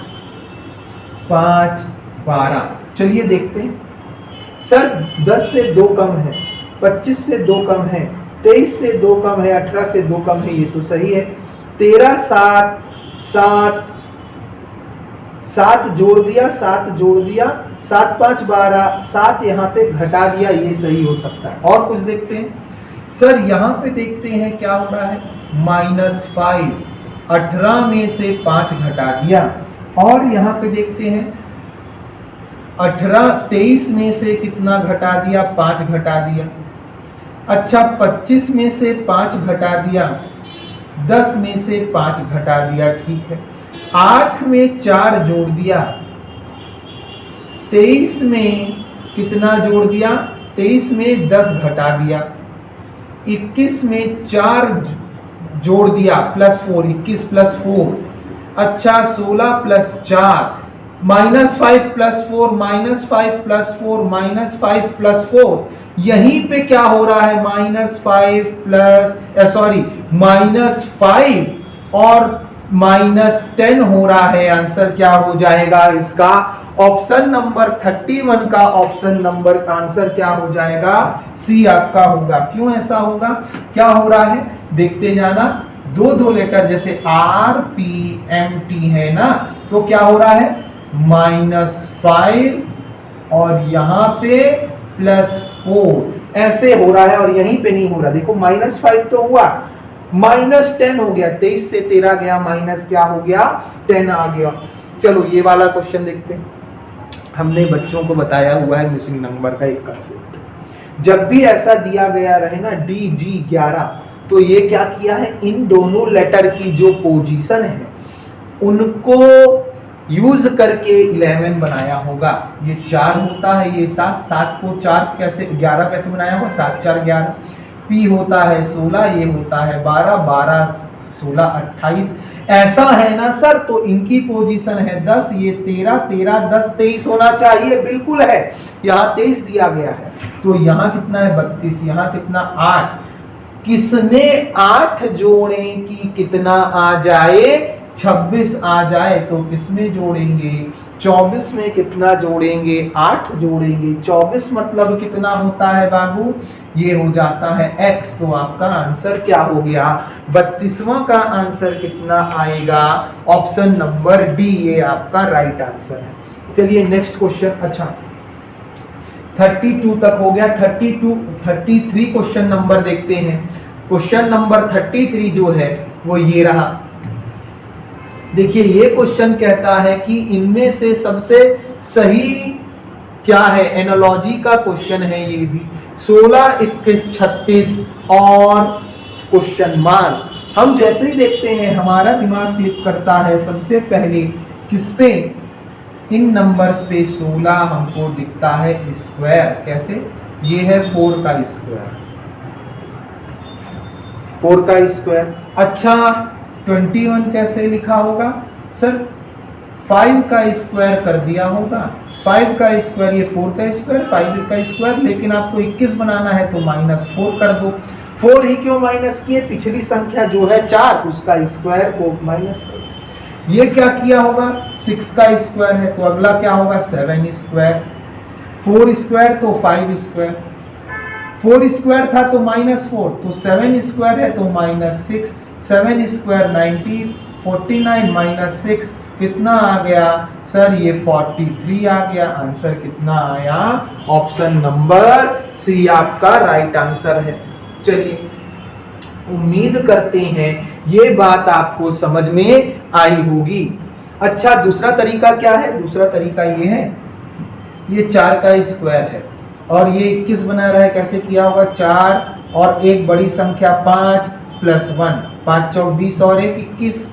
5, 12। चलिए देखते हैं। सर 10 से 2 कम है, 25 से 2 कम है, 23 से 2 कम है, 18 से 2 कम है, ये तो सही है। 13, 7, 7, 7 जोड़ दिया, 7 जोड़ दिया, 7, 5, 12, 7 यहाँ पे घटा दिया, ये सही हो सकता है। और कुछ देखते हैं। सर यहाँ पे देखते हैं क्या हो रहा है, -5, 18 में से 5 घटा दिया। और यहाँ पे देखते हैं 23 में से कितना घटा दिया, 5 घटा दिया। अच्छा 25 में से 5 घटा दिया, 10 में से 5 घटा दिया, ठीक है। 8 में 4 जोड़ दिया, 23 में कितना जोड़ दिया, 23 में 10 घटा दिया। 21 में 4 जोड़ दिया, +4, 21 + 4। अच्छा 16 + 4, -5 + 4, -5 + 4, -5 + 4। यहीं पे क्या हो रहा है, -5 और -10 हो रहा है। आंसर क्या हो जाएगा इसका? ऑप्शन नंबर 31 का ऑप्शन नंबर आंसर क्या हो जाएगा? सी आपका होगा। क्यों ऐसा होगा? क्या हो रहा है देखते जाना। दो लेटर जैसे RPMT है ना, तो क्या हो रहा है -5 और यहां पे +4 ऐसे हो रहा है और यहीं पे नहीं हो रहा। देखो -5 तो हुआ, -10 हो गया, 23 से 13 गया, माइनस क्या हो गया 10 आ गया। चलो ये वाला क्वेश्चन देखते हैं। हमने बच्चों को बताया हुआ है मिसिंग नंबर का एक कंसेप्ट। जब भी ऐसा दिया गया रहे ना DG11, तो ये क्या किया है, इन दोनों लेटर की जो पोजीशन है उनको यूज करके 11 बनाया होगा। ये 4 होता है, ये 7 को 4 कैसे 11 कैसे बनाया होगा? 7 4 11। P होता है 16, ये होता है 12 12 16 28 ऐसा है ना सर। तो इनकी पोजीशन है 10, ये 13 13 10 23 होना चाहिए, बिल्कुल है। यहाँ 23 दिया गया है, तो यहाँ कितना है 32, यहाँ कितना 8। किसने 8 जोड़े कि कितना आ जाए 26 आ जाए, तो किसमें जोड़ेंगे 24 में कितना जोड़ेंगे 8 जोड़ेंगे। 24 मतलब कितना होता है बाबू? ये हो जाता है x। तो आपका आंसर क्या हो गया? 32वां का आंसर कितना आएगा? ऑप्शन नंबर डी, ये आपका राइट आंसर है। चलिए नेक्स्ट क्वेश्चन। अच्छा 32 तक हो गया। 33 क्वेश्चन नंबर देखते हैं। क्वेश्चन नंबर 33 जो है वो ये रहा। देखिए ये क्वेश्चन कहता है कि इनमें से सबसे सही क्या है? एनालॉजी का क्वेश्चन है ये भी। 16 21 36 और क्वेश्चन मार्क। हम जैसे ही देखते हैं हमारा दिमाग क्लिक करता है सबसे पहले किस पे? इन नंबर्स पे। 16 हमको दिखता है स्क्वायर, कैसे? ये है 4 का स्क्वायर, 4 का स्क्वायर। अच्छा 21 कैसे लिखा होगा सर? 5 का स्क्वायर कर दिया होगा। 5 का स्क्वायर, ये 4 का स्क्वायर, 5 का स्क्वायर, लेकिन आपको 21 बनाना है तो -4 कर दो। 4 ही क्यों माइनस किए? पिछली संख्या जो है 4 उसका स्क्वायर को माइनस कर। ये क्या किया होगा? 6 का स्क्वायर है तो अगला क्या होगा? 7 स्क्वायर। 4 स्क्वायर तो 5 स्क्वायर। 4 स्क्वायर था तो -4, तो 7 स्क्वायर है तो -6। 7 स्क्वायर 90, 49 -6 कितना आ गया सर? ये 43 आ गया। आंसर कितना आया? ऑप्शन नंबर सी आपका राइट आंसर है। चलिए उम्मीद करते हैं ये बात आपको समझ में आई होगी। अच्छा दूसरा तरीका क्या है? दूसरा तरीका ये है, ये 4 का स्क्वायर है और ये 21 बना रहा है। कैसे किया होगा? 4 और एक बड़ी संख्या 5 + 1, 5 चौक 20 और 1 21।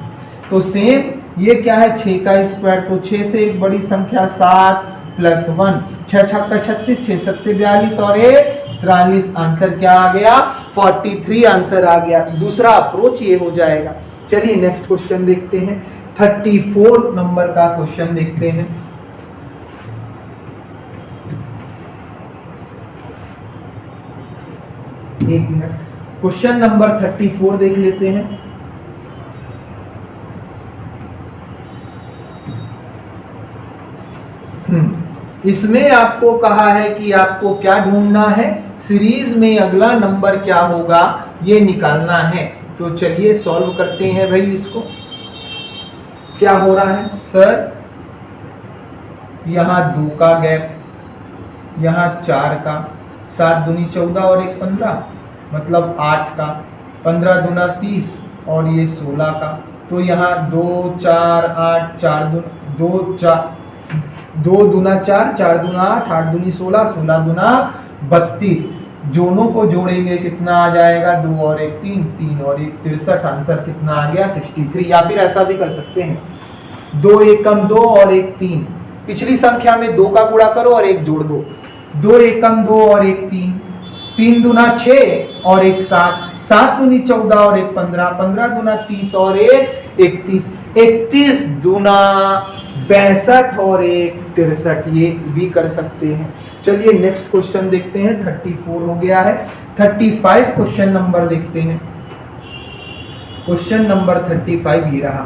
तो सेम ये क्या है? 6 का स्क्वायर, तो 6 से एक बड़ी संख्या 7 + 1, 6 छक्का 36, 6 सत्ते 42 और 1 43। आंसर क्या आ गया? 43 आंसर आ गया। दूसरा अप्रोच ये हो जाएगा। चलिए नेक्स्ट क्वेश्चन देखते हैं। 34 नंबर का क्वेश्चन देखते हैं। एक मिनट, क्वेश्चन नंबर 34 देख लेते हैं। इसमें आपको कहा है कि आपको क्या ढूंढना है? सीरीज में अगला नंबर क्या होगा ये निकालना है। तो चलिए सॉल्व करते हैं भाई इसको। क्या हो रहा है सर? यहाँ 2 का गैप, यहाँ 4 का, 7 दूनी 14 और 1 15, मतलब 8 का, 15 दूना 30 और ये 16 का। तो यहाँ 2 4 8 4 2 दूना 4, 4 दूना 8, 8 दूनी 16, 16 दूना 32। दोनों को जोड़ेंगे कितना आ जाएगा? 2 और 1 3, 3 और 1 63। आंसर कितना आ गया? 63। या फिर ऐसा भी कर सकते हैं, 2 एकम 2 और 1 3। पिछली संख्या में 2 का गुणा करो और 1 जोड़ दो। 2 एकम 2 और 1 3, 3 दूना 6 और 1 7, 7 दूनी 14 और 1 15, 15 दूना 30 और 1 31, 31 दूना 62 और 1 63। ये भी कर सकते हैं। चलिए नेक्स्ट क्वेश्चन देखते हैं। 34 हो गया है। 35 क्वेश्चन नंबर देखते हैं। क्वेश्चन नंबर 35 ये रहा।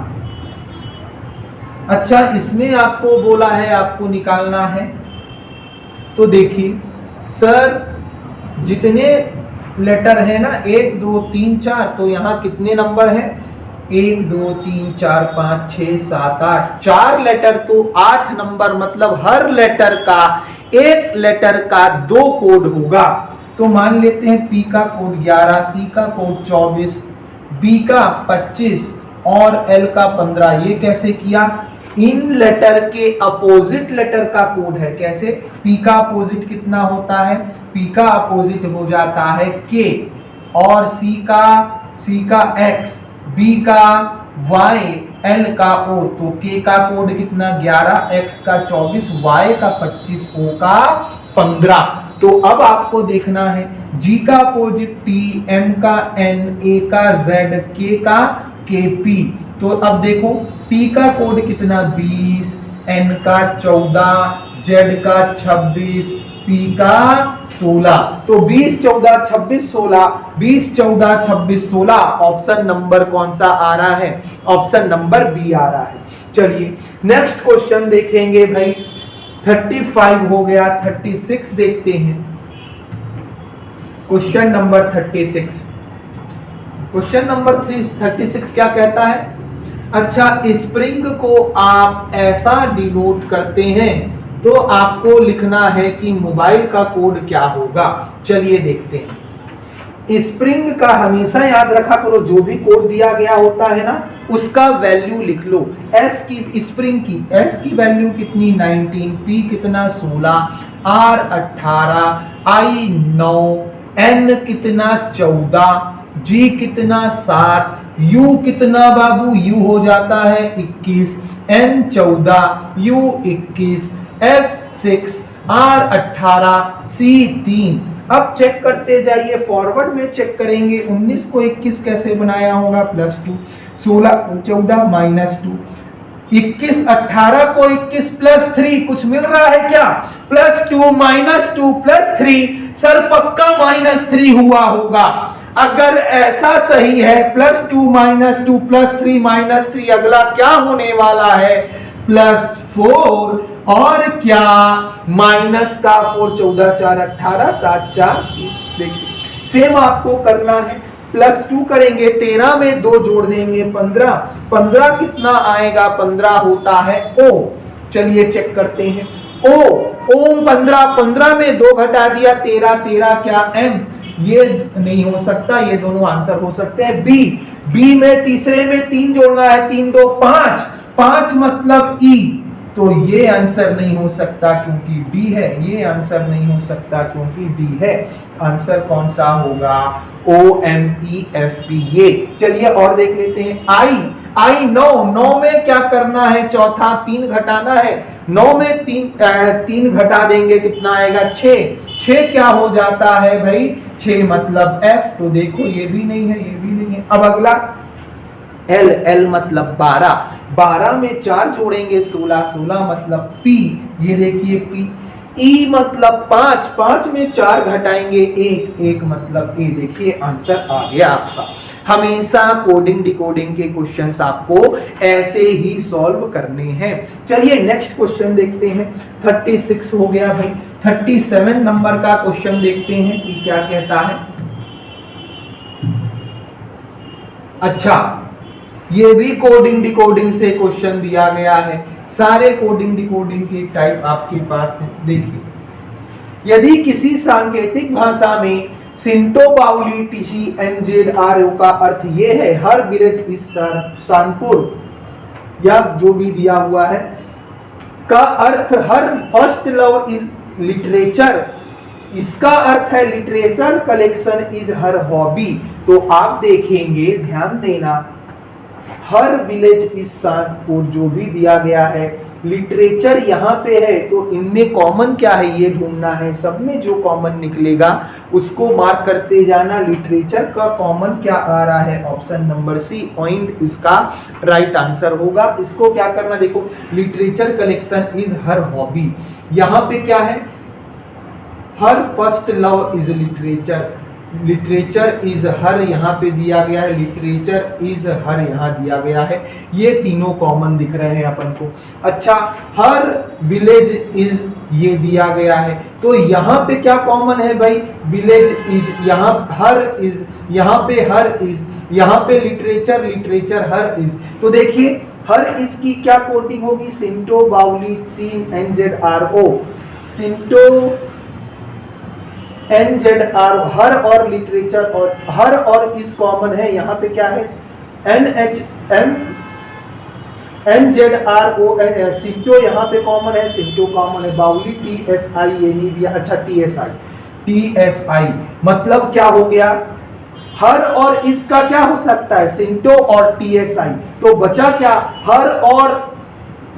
अच्छा, इसमें आपको बोला है आपको निकालना है, तो देखिए सर जितने लेटर है ना 1 2 3 4, तो यहाँ कितने नंबर है 1 2 3 4 5 6 7 8, 4 लेटर तो 8 नंबर, मतलब हर लेटर का एक लेटर का 2 कोड होगा। तो मान लेते हैं पी का कोड 11, सी का कोड 24, बी का 25 और एल का 15। ये कैसे किया, इन लेटर के अपोजिट लेटर का कोड है। कैसे, पी का अपोजिट कितना होता है, पी का अपोजिट हो जाता है के, और सी का एक्स, बी का वाई, एल का ओ। तो के का कोड कितना 11, एक्स का 24, वाई का 25, ओ का 15। तो अब आपको देखना है जी का अपोजिट टी, एम का एन, ए का जेड, के का के पी। तो अब देखो टी का कोड कितना 20, एन का 14, जेड का 26, पी का 16। तो 20 14 26 16, 20 14 26 16, ऑप्शन नंबर कौन सा आ रहा है, ऑप्शन नंबर बी आ रहा है। चलिए नेक्स्ट क्वेश्चन देखेंगे भाई, 35 हो गया, 36 देखते हैं। क्वेश्चन नंबर 36, क्वेश्चन नंबर 36 क्या कहता है, अच्छा स्प्रिंग को आप ऐसा डिनोट करते हैं, तो आपको लिखना है कि मोबाइल का कोड क्या होगा। चलिए देखते हैं। स्प्रिंग का हमेशा याद रखा करो, जो भी कोड दिया गया होता है ना उसका वैल्यू लिख लो। एस की, स्प्रिंग की एस की वैल्यू कितनी 19, पी कितना 16, आर 18, आई 9, एन कितना 14, जी कितना 7, यू कितना बाबू, यू हो जाता है 21, एन 14, यू 21, एफ 6, आर 18, सी 3। अब चेक करते जाइए, फॉरवर्ड में चेक करेंगे। 19 को 21 कैसे बनाया होगा, +2, 16 को 14 -2, 21 18 को 21 +3, कुछ मिल रहा है क्या, +2 -2 +3, सर पक्का -3 हुआ होगा। अगर ऐसा सही है +2 -2 +3 -3, अगला क्या होने वाला है +4, और क्या माइनस का 4, 14 4 18, 7 4 3। देखिए सेम आपको करना है, +2 करेंगे, 13 में 2 जोड़ देंगे 15, 15 कितना आएगा, 15 होता है ओ। चलिए चेक करते हैं, ओ ओम 15, 15 में 2 घटा दिया 13, 13 क्या एम, ये नहीं हो सकता, ये दोनों आंसर हो सकते हैं। बी में तीसरे में 3 जोड़ना है, 3 2 5, 5 मतलब ई, तो ये आंसर नहीं हो सकता क्योंकि डी है, ये आंसर नहीं हो सकता क्योंकि डी है। आंसर कौन सा होगा, O M E F P. ये चलिए और देख लेते हैं, आई 9 में क्या करना है, चौथा 3 घटाना है, 9 में 3 घटा देंगे कितना आएगा 6 क्या हो जाता है भाई 6 मतलब एफ। तो देखो ये भी नहीं है, ये भी नहीं है। अब अगला एल मतलब 12 में 4 जोड़ेंगे 16 मतलब पी, ये देखिए पी। ई मतलब 5 में 4 घटाएंगे 1 मतलब ए। देखिए आंसर आ गया आपका। हमेशा कोडिंग डिकोडिंग के क्वेश्चंस आपको ऐसे ही सॉल्व करने हैं। चलिए नेक्स्ट क्वेश्चन देखते हैं, 36 हो गया भाई। 37 नंबर का क्वेश्चन देखते हैं कि क्या कहता है। अच्छा, ये भी कोडिंग डिकोडिंग से क्वेश्चन दिया गया है। सारे कोडिंग डिकोडिंग के टाइप आपके पास है। देखिए, यदि किसी सांकेतिक भाषा में सिंटो पाउली टीसी NZRO का अर्थ ये है, हर विलेज इस शानपुर या जो भी दिया हुआ है का अर्थ हर फर्स्ट लव इज लिटरेचर, इसका अर्थ है literature collection is her hobby. तो आप देखेंगे, ध्यान देना, हर विलेज इस शानपुर जो भी दिया गया है, लिटरेचर यहाँ पे है, तो इनमें कॉमन क्या है ये ढूंढना है। सब में जो कॉमन निकलेगा उसको मार्क करते जाना। लिटरेचर का कॉमन क्या आ रहा है, ऑप्शन नंबर सी ऑइंड इसका राइट आंसर होगा। इसको क्या करना, देखो literature collection is her hobby, यहाँ पे क्या है her first love is literature, literature is her यहाँ पे दिया गया है, लिटरेचर इज हर यहाँ दिया गया है, ये तीनों कॉमन दिख रहे हैं अपन को। अच्छा, हर विलेज इज ये दिया गया है, तो यहाँ पे क्या कॉमन है भाई, विलेज इज, यहाँ हर इज, यहाँ पे हर इज, यहाँ पे लिटरेचर, लिटरेचर हर इज। तो देखिए हर इज की क्या कोडिंग होगी, सिंटो बाउली CNZRO, सिंटो NZR, हर और लिटरेचर, और हर और इज कॉमन है, यहाँ पे क्या है NZRO, सिंटो यहाँ पे कॉमन है, सिंटो कॉमन है, बाउली TSI ये नहीं दिया, अच्छा TSI मतलब क्या हो गया, हर और इसका क्या हो सकता है, सिंटो और TSI, तो बचा क्या, हर और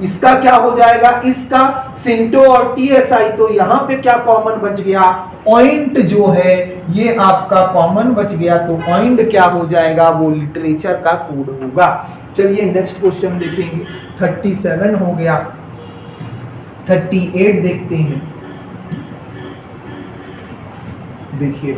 इसका क्या हो जाएगा, इसका सिंटो और TSI, तो यहां पे क्या कॉमन बच गया, पॉइंट जो है ये आपका कॉमन बच गया, तो पॉइंट क्या हो जाएगा, वो लिटरेचर का कोड होगा। चलिए नेक्स्ट क्वेश्चन देखेंगे, 37 हो गया, 38 देखते हैं। देखिए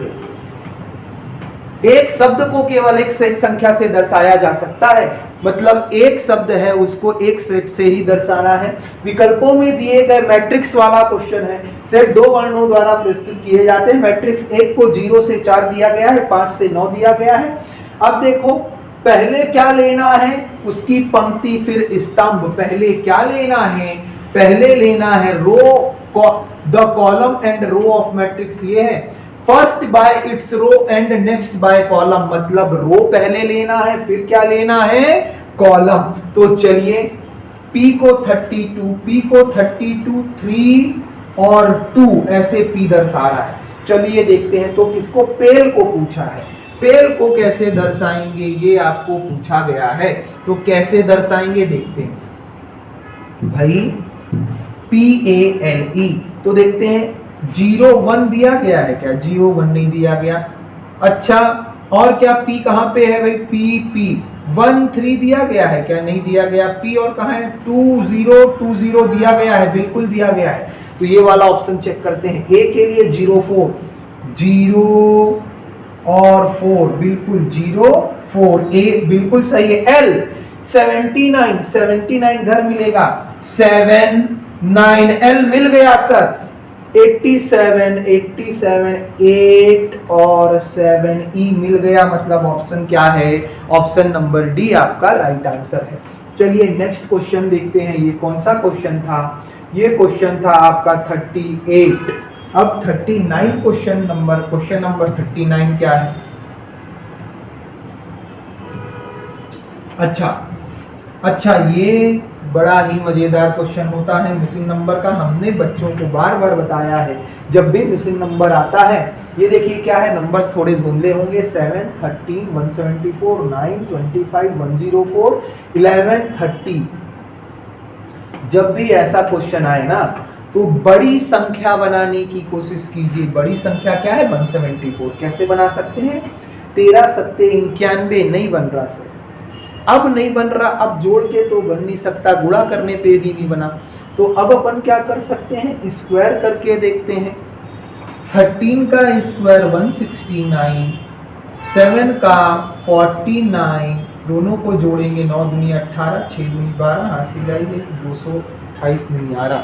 एक शब्द को केवल एक सेट संख्या से दर्शाया जा सकता है, मतलब एक शब्द है उसको एक सेट से ही दर्शाना है। विकल्पों में दिए गए मैट्रिक्स वाला क्वेश्चन है, सेट दो वर्णों द्वारा प्रस्तुत किए जाते हैं। मैट्रिक्स 1 को 0 से 4 दिया गया है, 5 से 9 दिया गया है। अब देखो पहले क्या लेना है, उसकी पंक्ति फिर स्तंभ। पहले क्या लेना है, पहले लेना है row, the column and row of matrix, ये है first by its row and next by column, मतलब रो पहले लेना है फिर क्या लेना है, कॉलम। तो चलिए P को 32, 3 और 2 ऐसे P दर्शा रहा है। चलिए देखते हैं, तो किसको, पेल को पूछा है, पेल को कैसे दर्शाएंगे ये आपको पूछा गया है, तो कैसे दर्शाएंगे देखते हैं भाई, PALE, तो देखते हैं 0 1 दिया गया है क्या, 0 1 नहीं दिया गया। अच्छा और क्या, P कहां पे है भाई, P 1 3 दिया गया है क्या, नहीं दिया गया। P और कहां है, 2 0 दिया गया है, बिल्कुल दिया गया है। तो ये वाला ऑप्शन चेक करते हैं, A के लिए 0 4 और 4, बिल्कुल 0 4, A बिल्कुल सही है। L 79 इधर मिलेगा, 7 9 L मिल गया सर, 87 8 और 7 E मिल गया, मतलब ऑप्शन क्या है, ऑप्शन नंबर डी आपका राइट आंसर है। चलिए नेक्स्ट क्वेश्चन देखते हैं, ये कौन सा क्वेश्चन था, ये क्वेश्चन था आपका 38। अब 39 क्वेश्चन नंबर 39 क्या है, अच्छा ये बड़ा ही मजेदार क्वेश्चन होता है मिसिंग नंबर का। हमने बच्चों को बार बार बताया है, जब भी मिसिंग नंबर आता है, ये देखिए क्या है, नंबर्स थोड़े धुंधले होंगे, 7 13 174 9 25 104 11 30। जब भी ऐसा क्वेश्चन आए ना, तो बड़ी संख्या बनाने की कोशिश कीजिए। बड़ी संख्या क्या है, 174। कैसे बना सकते हैं, 13 7 91 नहीं बन रहा सर, अब नहीं बन रहा, अब जोड़ के तो बन नहीं सकता, गुणा करने पे भी नहीं बना, तो अब अपन क्या कर सकते हैं, स्क्वायर करके देखते हैं। 13 का स्क्वायर 169, 7 का 49, दोनों को जोड़ेंगे, 9 दूनी 18, 6 दूनी 12, हासिल आएगी 228 नहीं आ रहा।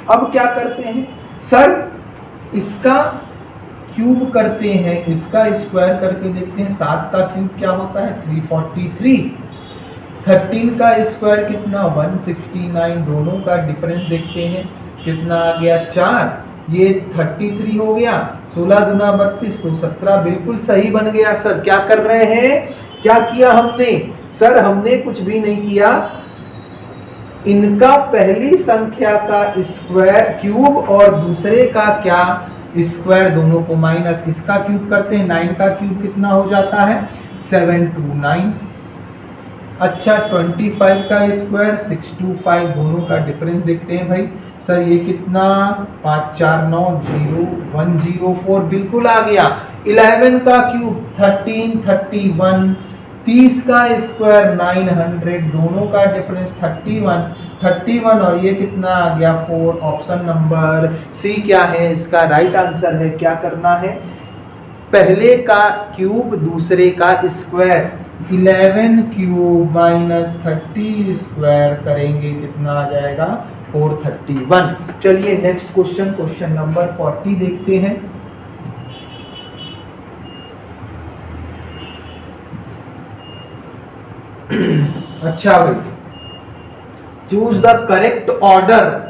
अब क्या करते हैं सर, इसका क्यूब करते हैं, इसका स्क्वायर करके देखते हैं। 7 का क्यूब क्या होता है, 343। 13 का स्क्वायर कितना, 169, दोनों का डिफरेंस देखते हैं कितना आ गया, 4, ये 33 हो गया, 16 दूना 32, तो 17 बिल्कुल सही बन गया। सर क्या कर रहे हैं, क्या किया हमने, सर हमने कुछ भी नहीं किया, इनका पहली संख्या का स्क्वायर क्यूब और दूसरे का क्या स्क्वायर, दोनों को माइनस, इसका क्यूब करते हैं, 9 का क्यूब कितना हो जाता है, 729। अच्छा 25 का स्क्वायर 625, दोनों का डिफरेंस देखते हैं भाई, सर ये कितना, 5 4 9 0 104 बिल्कुल आ गया। 11 का क्यूब 13 31, 30 का स्क्वायर 900, दोनों का डिफरेंस 31 और ये कितना आ गया 4। ऑप्शन नंबर सी क्या है इसका राइट आंसर है। क्या करना है, पहले का क्यूब दूसरे का स्क्वायर, 11 क्यूब माइनस 30 स्क्वायर करेंगे कितना आ जाएगा 431। चलिए नेक्स्ट क्वेश्चन, क्वेश्चन नंबर 40 देखते हैं। अच्छा भाई, choose the correct order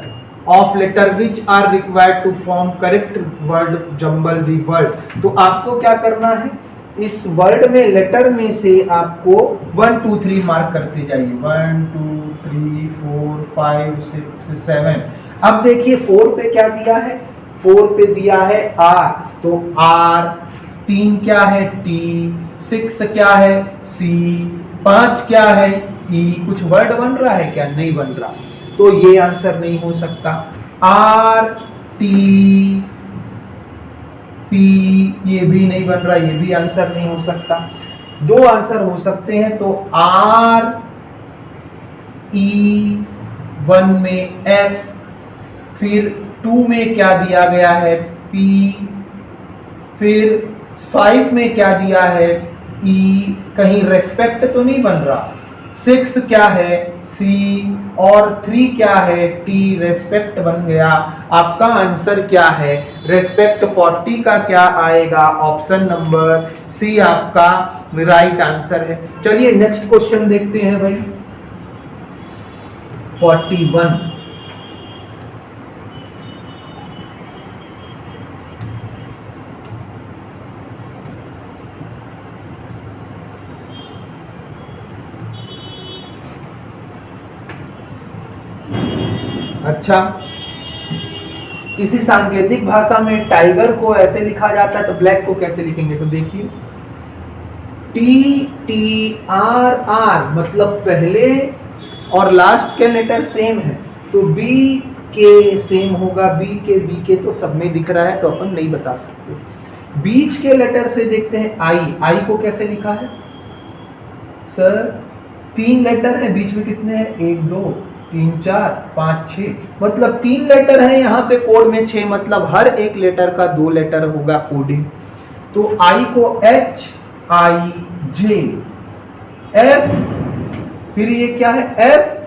of letter which are required to form correct word jumble the word. तो आपको क्या करना है, इस वर्ड में लेटर में से आपको 1 2 3 मार्क करते जाइए, 1 2 3 4 5 6 7। अब देखिए 4 पे क्या दिया है, 4 पे दिया है आर, तो आर, 3 क्या है टी, 6 क्या है सी, 5 क्या है ई। कुछ वर्ड बन रहा है क्या, नहीं बन रहा, तो ये आंसर नहीं हो सकता। आर टी पी ये भी नहीं बन रहा, ये भी आंसर नहीं हो सकता। 2 आंसर हो सकते हैं, तो आर ई, 1 में एस, फिर 2 में क्या दिया गया है पी, फिर 5 में क्या दिया है ई, कहीं रेस्पेक्ट तो नहीं बन रहा। 6 क्या है सी और 3 क्या है टी, रेस्पेक्ट बन गया। आपका आंसर क्या है, रेस्पेक्ट 40 का क्या आएगा, ऑप्शन नंबर सी आपका राइट आंसर है। चलिए नेक्स्ट क्वेश्चन देखते हैं भाई, 41। अच्छा, किसी सांकेतिक भाषा में टाइगर को ऐसे लिखा जाता है, तो ब्लैक को कैसे लिखेंगे, तो देखिए टी टी आर आर, मतलब पहले और लास्ट के लेटर सेम है, तो बी के सेम होगा, बी के तो सब में दिख रहा है, तो अपन नहीं बता सकते। बीच के लेटर से देखते हैं आई, आई को कैसे लिखा है सर, 3 लेटर है, बीच में कितने हैं 1 2 3 4 5 6, मतलब 3 लेटर है यहाँ पे, कोड में 6, मतलब हर एक लेटर का 2 लेटर होगा कोडिंग। तो आई को एच आई जे, एफ, फिर ये क्या है एफ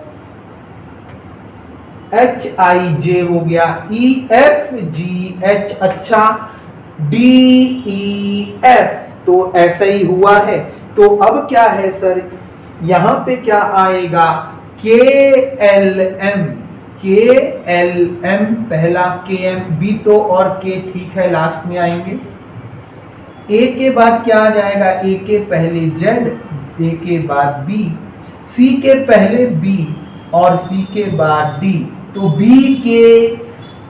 एच आई जे हो गया, ई एफ जी एच, अच्छा डी ई एफ, तो ऐसा ही हुआ है। तो अब क्या है सर, यहां पे क्या आएगा के एल एम, के एल एम, पहला के एम, बी तो और के ठीक है लास्ट में आएंगे। ए के बाद क्या आ जाएगा, ए के पहले जेड, ए के बाद बी, सी के पहले बी और सी के बाद डी, तो B K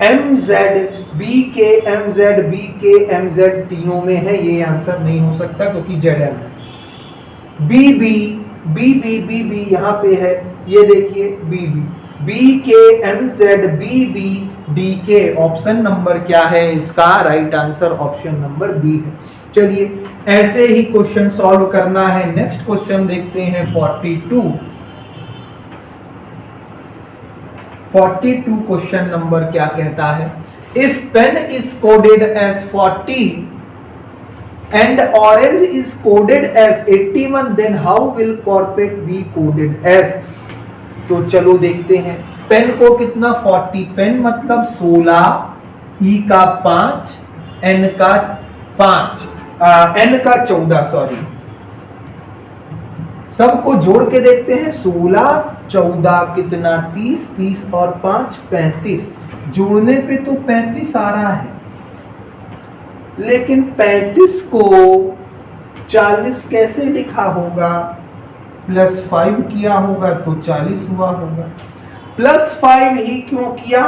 M Z, B K M Z, B K M Z तीनों में है, ये आंसर नहीं हो सकता क्योंकि जेड एम है। B B B B B B यहाँ पे है, ये देखिए B B, B K M Z B B D K, option number क्या है इसका right answer, option number B है। चलिए ऐसे ही क्वेश्चन सॉल्व करना है। नेक्स्ट क्वेश्चन देखते हैं 42। 42 क्वेश्चन नंबर क्या कहता है, if pen is coded as 40 and orange is coded as 81, then how will corporate be coded as। तो चलो देखते हैं, पेन को कितना 40, पेन मतलब 16, ई का 5, एन का 5, एन का 14, सॉरी, सबको जोड़ के देखते हैं, 16 14 कितना 30, 30 और 5 35, जोड़ने पे तो 35 आ रहा है, लेकिन 35 को 40 कैसे लिखा होगा, +5 किया होगा तो 40 हुआ होगा। +5 ही क्यों किया,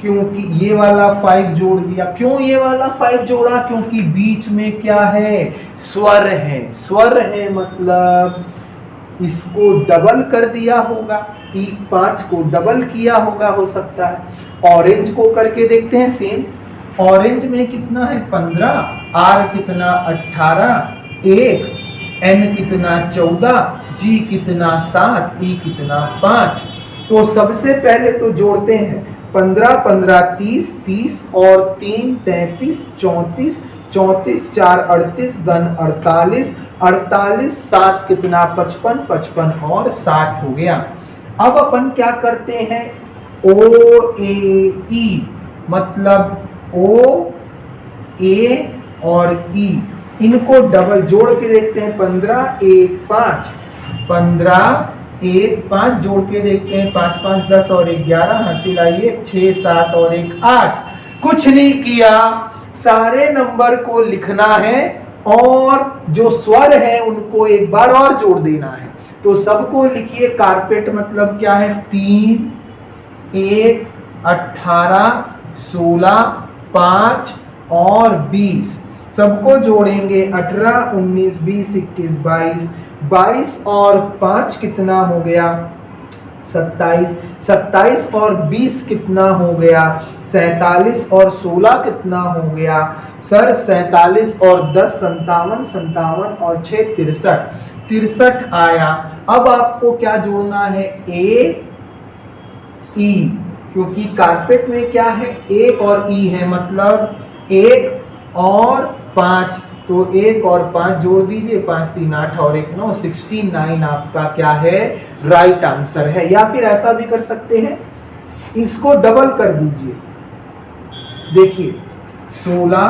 क्योंकि ये वाला 5 जोड़ दिया। क्यों ये वाला 5 जोड़ा, क्योंकि बीच में क्या है, स्वर है, स्वर है मतलब इसको डबल कर दिया होगा, E5 को डबल किया होगा, हो सकता है। ऑरेंज को करके देखते हैं सेम, ऑरेंज में कितना है 15, आर कितना 18, 1, एन कितना 14, जी कितना 7, ई कितना 5। तो सबसे पहले तो जोड़ते हैं, 15 15 30, 30 और 3 33, 34, 34 4 38, धन 48, 48 7 कितना 55, 55 और 60 हो गया। अब अपन क्या करते हैं, ओ ए ई मतलब ओ ए और ई, इनको डबल जोड़ के देखते हैं। 15 1 5, 15 1 5 जोड़ के देखते हैं। 5 5 10 और 1 11, हासिल आइए 6 7 और 1 8। कुछ नहीं किया, सारे नंबर को लिखना है और जो स्वर है उनको एक बार और जोड़ देना है। तो सबको लिखिए। कारपेट मतलब क्या है, 3 1 18 16 5 और 20, सबको जोड़ेंगे। 18 19 20 21 22, 22 और 5 कितना हो गया 27, 27 और 20 कितना हो गया 47 और 16 कितना हो गया सर 47 और 10 57, 57 और 6 63, 63 आया। अब आपको क्या जोड़ना है, ए ई, क्योंकि कारपेट में क्या है, ए और ई है, मतलब 1 और 5, तो 1 और 5 जोड़ दीजिए। 5 3 8 और 1 9, 69 आपका क्या है, राइट आंसर है। या फिर ऐसा भी कर सकते हैं, इसको डबल कर दीजिए। देखिए 16,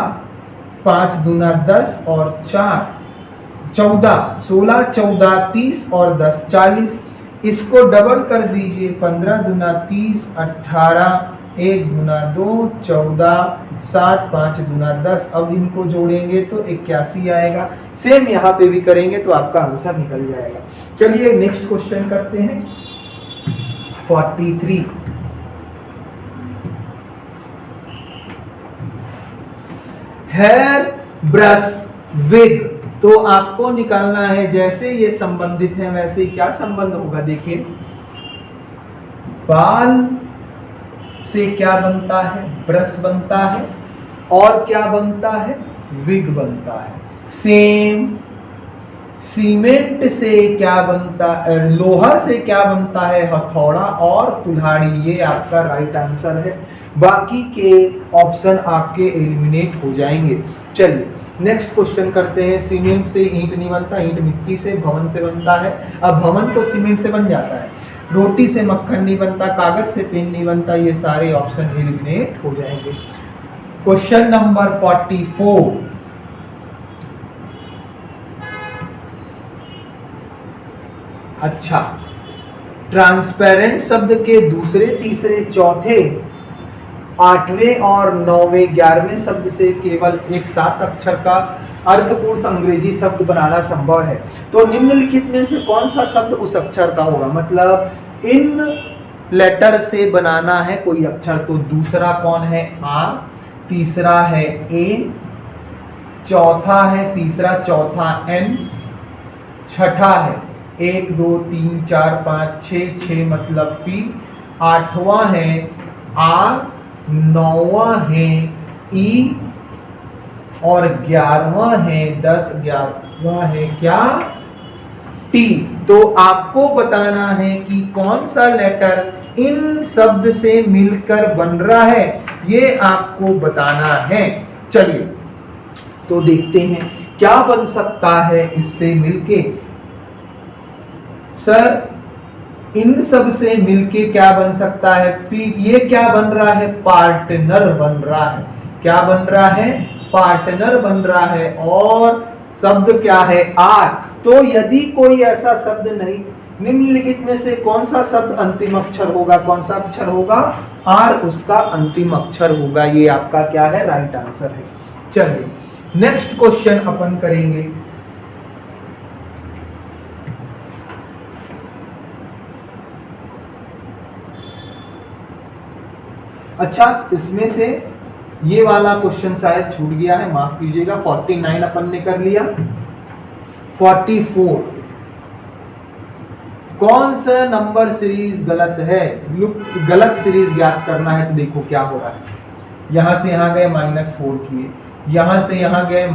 5 दूना 10 और 4 14, 16 14 30 और 10 40, इसको डबल कर दीजिए। 15 दूना 30, 18, 1 दूना 2 14, 7 5 दूना 10। अब इनको जोड़ेंगे तो 81 आएगा। सेम यहाँ पे भी करेंगे तो आपका आंसर निकल जाएगा। चलिए नेक्स्ट क्वेश्चन करते हैं। 43, हेयर ब्रश विग, तो आपको निकालना है, जैसे ये संबंधित है वैसे ही क्या संबंध होगा। देखिए बाल से क्या बनता है, ब्रश बनता है, और क्या बनता है, विग बनता है। सेम सीमेंट से क्या बनता है, लोहा से क्या बनता है, हथौड़ा और कुल्हाड़ी। ये आपका राइट आंसर है। बाकी के ऑप्शन आपके एलिमिनेट हो जाएंगे। चलिए नेक्स्ट क्वेश्चन करते हैं। सीमेंट से ईंट नहीं बनता, ईंट मिट्टी से भवन से बनता है। अब भवन तो सीमेंट से बन जाता है। रोटी से मक्खन नहीं बनता, कागज से पेन नहीं बनता। ये सारे ऑप्शन एलिमिनेट हो जाएंगे। क्वेश्चन नंबर 44, अच्छा, ट्रांसपेरेंट शब्द के दूसरे तीसरे चौथे 8वें और 9वें 11वें शब्द से केवल एक 7 अक्षर का अर्थपूर्ण अंग्रेजी शब्द बनाना संभव है। तो निम्नलिखित में से कौन सा शब्द उस अक्षर का होगा, मतलब इन लेटर से बनाना है कोई अक्षर। तो दूसरा कौन है, आर, तीसरा है ए, चौथा है तीसरा चौथा एन, छठा है 1 2 3 4 5 6 6 मतलब पी, 8वां है आर, 9वां है ई और 11वां है 10, 11वां है क्या, टी। तो आपको बताना है कि कौन सा लेटर इन शब्द से मिलकर बन रहा है, ये आपको बताना है। चलिए तो देखते हैं क्या बन सकता है इससे मिलके। सर इन सब से मिलके क्या बन सकता है, पी। ये क्या बन रहा है, पार्टनर बन रहा है। क्या बन रहा है, पार्टनर बन रहा है। और शब्द क्या है, आर। तो यदि कोई ऐसा शब्द नहीं, निम्नलिखित में से कौन सा शब्द अंतिम अक्षर होगा, कौन सा अक्षर होगा, आर उसका अंतिम अक्षर होगा। ये आपका क्या है, राइट आंसर है। चलिए नेक्स्ट क्वेश्चन अपन करेंगे। अच्छा, इसमें से ये वाला क्वेश्चन शायद छूट गया है, माफ कीजिएगा। 49 अपन ने कर लिया। 44, कौन सा नंबर सीरीज गलत है, गलत सीरीज ज्ञात करना है। तो देखो क्या हो रहा है, यहां से यहां गए -4 किए, यहां से यहां गए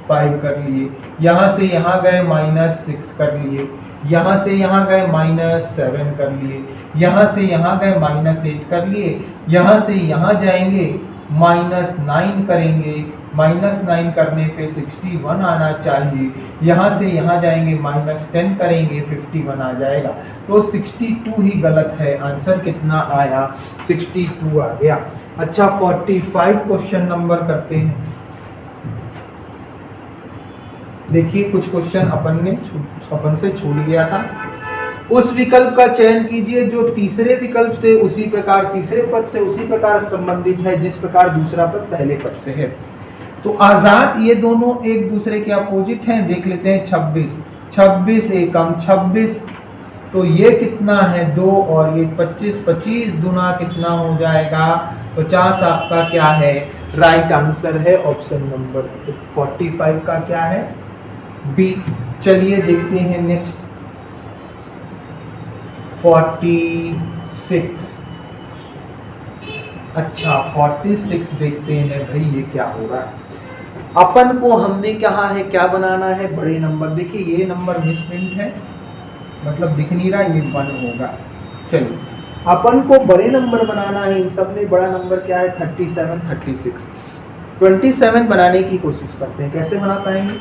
5 कर लिए, यहाँ से यहाँ गए -6 कर लिए, यहाँ से यहाँ गए -7 कर लिए, यहाँ से यहाँ गए -8 कर लिए, यहाँ से यहाँ जाएंगे -9 करेंगे, -9 करने पे 61 आना चाहिए, यहाँ से यहाँ जाएंगे -10 करेंगे 51 आ जाएगा। तो 62 ही गलत है, आंसर कितना आया 62 आ गया। अच्छा 45 क्वेश्चन नंबर करते हैं। देखिए कुछ क्वेश्चन अपन से छूट गया था। उस विकल्प का चयन कीजिए जो तीसरे विकल्प से उसी प्रकार तीसरे पद से उसी प्रकार संबंधित है जिस प्रकार दूसरा पद पहले पद से है। तो आजाद ये दोनों एक दूसरे के अपोजिट हैं। देख लेते हैं 26 26 एकम 26, तो ये कितना है 2 और ये 25 25 दुना कितना हो जाएगा 50 आपका क्या है राइट आंसर है ऑप्शन नंबर 45 का क्या है बी। चलिए देखते हैं नेक्स्ट 46। अच्छा 46 देखते हैं भाई ये क्या हो रहा है। अपन को हमने कहा है क्या बनाना है बड़े नंबर। देखिए ये नंबर मिसप्रिंट है, मतलब दिख नहीं रहा, ये 1 होगा। चलिए अपन को बड़े नंबर बनाना है। इन सब में बड़ा नंबर क्या है 37 36 27 बनाने की कोशिश करते हैं। कैसे बना पाएंगे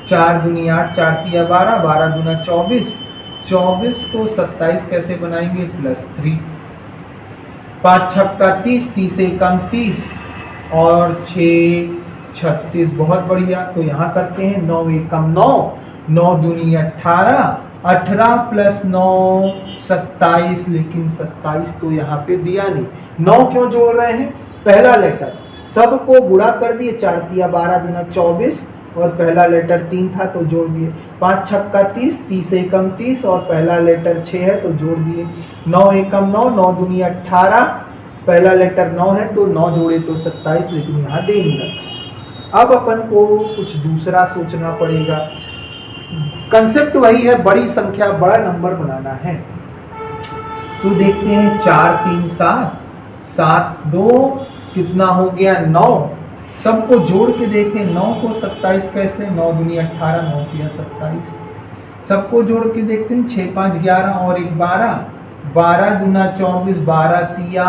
4 दूनी 8 4 तिया 12 12 दूना 24 24 को 27 कैसे बनाएंगे +3 5 छक्का 30 30 एकम 30 और 6 36 बहुत बढ़िया। तो यहाँ करते हैं 9 एकम 9 9 दूनी 18 18 + 9 27, लेकिन 27 तो यहाँ पे दिया नहीं। 9 क्यों जोड़ रहे हैं पहला लेटर सबको गुणा कर दिए 4 तिया 12 दूना 24 और पहला लेटर 3 था तो जोड़ दिए। 5 छक्का 30 30 एकम 30 और पहला लेटर 6 है तो जोड़ दिए। 9 एकम 9 9 दूनी 18 पहला लेटर 9 है तो 9 जोड़े तो 27, लेकिन यहाँ दे नहीं रखा। अब अपन को कुछ दूसरा सोचना पड़ेगा। कंसेप्ट वही है, बड़ी संख्या बड़ा नंबर बनाना है। तो देखते हैं 4 3 7 7 2 कितना हो गया 9। सबको जोड़ के देखें 9 को 27 कैसे 9 दूनी 18 9 तिया 27। सबको जोड़ के देखते हैं 6 5 11 और 1 12 12 दूना 24 12 तिया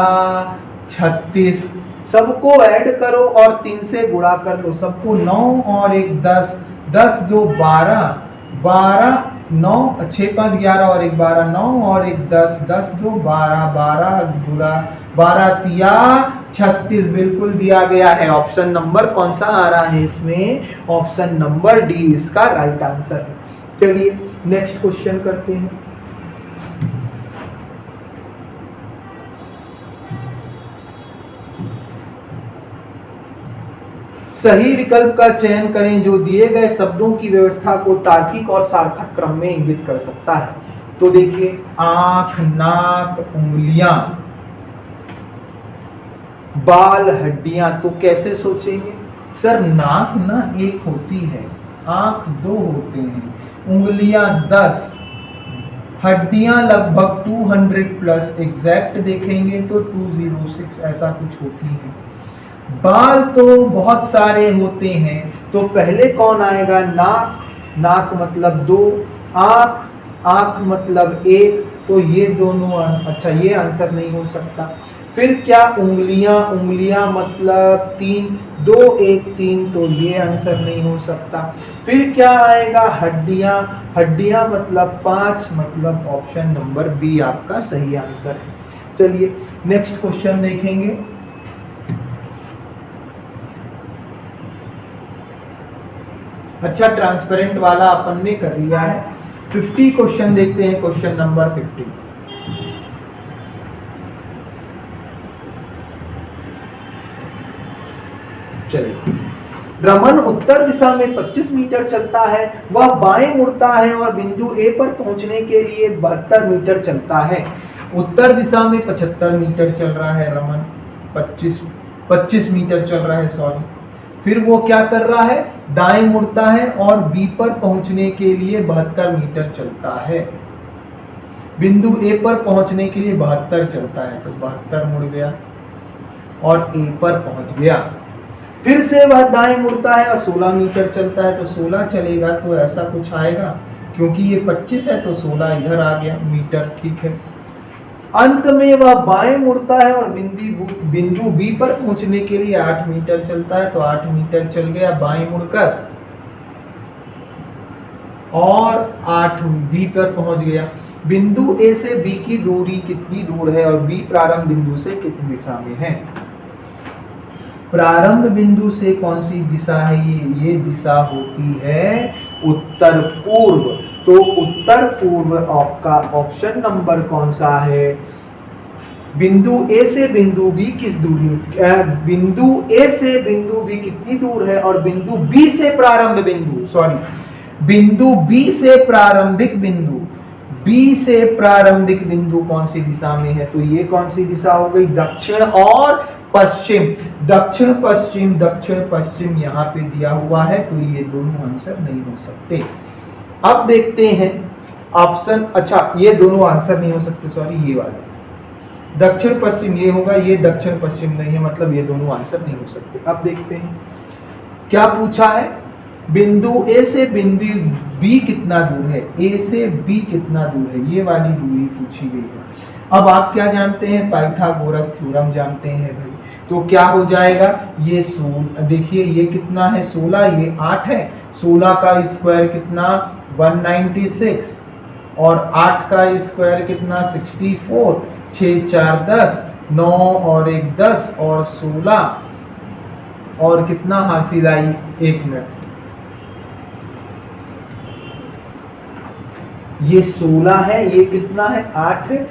36। सबको ऐड करो और 3 से गुणा कर दो। सबको 9 और 1 10 10 2 12 12 9 6 5 11 और 1 12 9 और 1 10 10 2 12 12 गुणा 12 तिया 36 बिल्कुल दिया गया है। ऑप्शन नंबर कौन सा आ रहा है इसमें ऑप्शन नंबर डी इसका राइट आंसर है। चलिए नेक्स्ट क्वेश्चन करते हैं। सही विकल्प का चयन करें जो दिए गए शब्दों की व्यवस्था को तार्किक और सार्थक क्रम में इंगित कर सकता है। तो देखिए आंख नाक उंगलियां बाल हड्डियां, तो कैसे सोचेंगे सर नाक ना 1 होती है, आंख 2 होते हैं, उंगलियां 10, हड्डियां लगभग 200 प्लस, एग्जैक्ट देखेंगे तो 206 ऐसा कुछ होती है। बाल तो बहुत सारे होते हैं, तो पहले कौन आएगा नाक, नाक मतलब 2, आंख आंख मतलब 1, तो ये दोनों अच्छा ये आंसर नहीं हो सकता। फिर क्या उंगलियां, उंगलियां मतलब 3, 2 1 3, तो ये आंसर नहीं हो सकता। फिर क्या आएगा हड्डियां, हड्डियां मतलब 5, मतलब ऑप्शन नंबर बी आपका सही आंसर है। चलिए नेक्स्ट क्वेश्चन देखेंगे। अच्छा ट्रांसपेरेंट वाला अपन ने कर लिया है। 50 क्वेश्चन देखते हैं, क्वेश्चन नंबर 50। चलिए रमन उत्तर दिशा में 25 मीटर चलता है, वह बाएं मुड़ता है और बिंदु ए पर पहुंचने के लिए 72 मीटर चलता है। उत्तर दिशा में 75 मीटर चल रहा है रमन, 25 मीटर चल रहा है सॉरी। फिर वो क्या कर रहा है दाएं मुड़ता है और बी पर पहुंचने के लिए 72 मीटर चलता है। बिंदु ए पर पहुंचने के लिए 72 चलता है, तो 72 मुड़ गया और ए पर पहुंच गया। फिर से वह दाएं मुड़ता है और 16 मीटर चलता है, तो 16 चलेगा तो ऐसा कुछ आएगा, क्योंकि ये 25 है तो 16 इधर आ गया मीटर, ठीक है। अंत में वह बाएं मुड़ता है और बिंदु बी पर पहुंचने के लिए 8 मीटर चलता है, तो 8 मीटर चल गया बाएं मुड़कर और 8 बी पर पहुंच गया। बिंदु ए से बी की दूरी कितनी दूर है और बी प्रारंभ बिंदु से कितनी दिशा में है? प्रारंभ बिंदु से कौन सी दिशा है? ये दिशा होती है उत्तर पूर्व। तो उत्तर पूर्व आपका ऑप्शन नंबर कौन सा है? बिंदु ए से बिंदु बी किस दूरी, बिंदु ए से बिंदु बी कितनी दूर है और बिंदु बी से प्रारंभ बिंदु, बिंदु बी से प्रारंभिक बिंदु, बी से प्रारंभिक बिंदु कौन सी दिशा में है? तो ये कौन सी दिशा हो गई? दक्षिण और पश्चिम। दक्षिण पश्चिम, दक्षिण पश्चिम यहाँ पे दिया हुआ है, तो ये दोनों आंसर नहीं हो सकते। अब देखते हैं ऑप्शन, अच्छा ये दोनों आंसर नहीं हो सकते, सॉरी ये वाले दक्षिण पश्चिम ये होगा, ये दक्षिण पश्चिम नहीं है, मतलब ये दोनों आंसर नहीं हो सकते। अब देखते हैं क्या पूछा है। बिंदु ए से बिंदु बी कितना दूर है? ए से बी कितना दूर है, ये वाली दूरी पूछी गई है। अब आप क्या जानते हैं? पाइथागोरस थ्योरम जानते हैं भाई। तो क्या हो जाएगा? ये देखिए ये कितना है 16, ये 8 है, 16 का स्क्वायर कितना 196 और 8 का स्क्वायर कितना 64, 6 4 10, 9 और 1 10 और 16 और कितना हासिल आई 1 मिनट, ये 16 है, ये कितना है 8 है,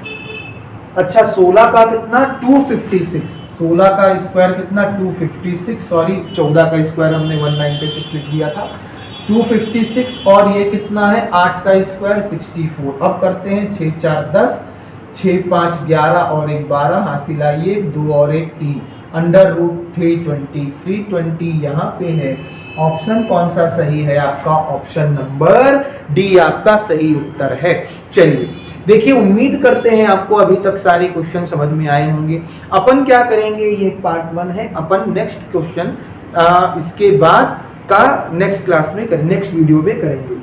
अच्छा 16 का कितना 256, 16 का स्क्वायर कितना 256, सॉरी 14 का स्क्वायर हमने 196 लिख दिया था, 256 और ये कितना है 8 का स्क्वायर 64। अब करते हैं 6 4 10, 6 5 11 और 1 12, हासिल आइए 2 और 1 3, अंडर रूट 320, 320 यहाँ पे है। ऑप्शन कौन सा सही है? आपका ऑप्शन नंबर डी आपका सही उत्तर है। चलिए देखिए, उम्मीद करते हैं आपको अभी तक सारे क्वेश्चन समझ में आए होंगे। अपन क्या करेंगे, ये पार्ट 1 है, अपन नेक्स्ट क्वेश्चन इसके बाद का नेक्स्ट क्लास में नेक्स्ट वीडियो में करेंगे।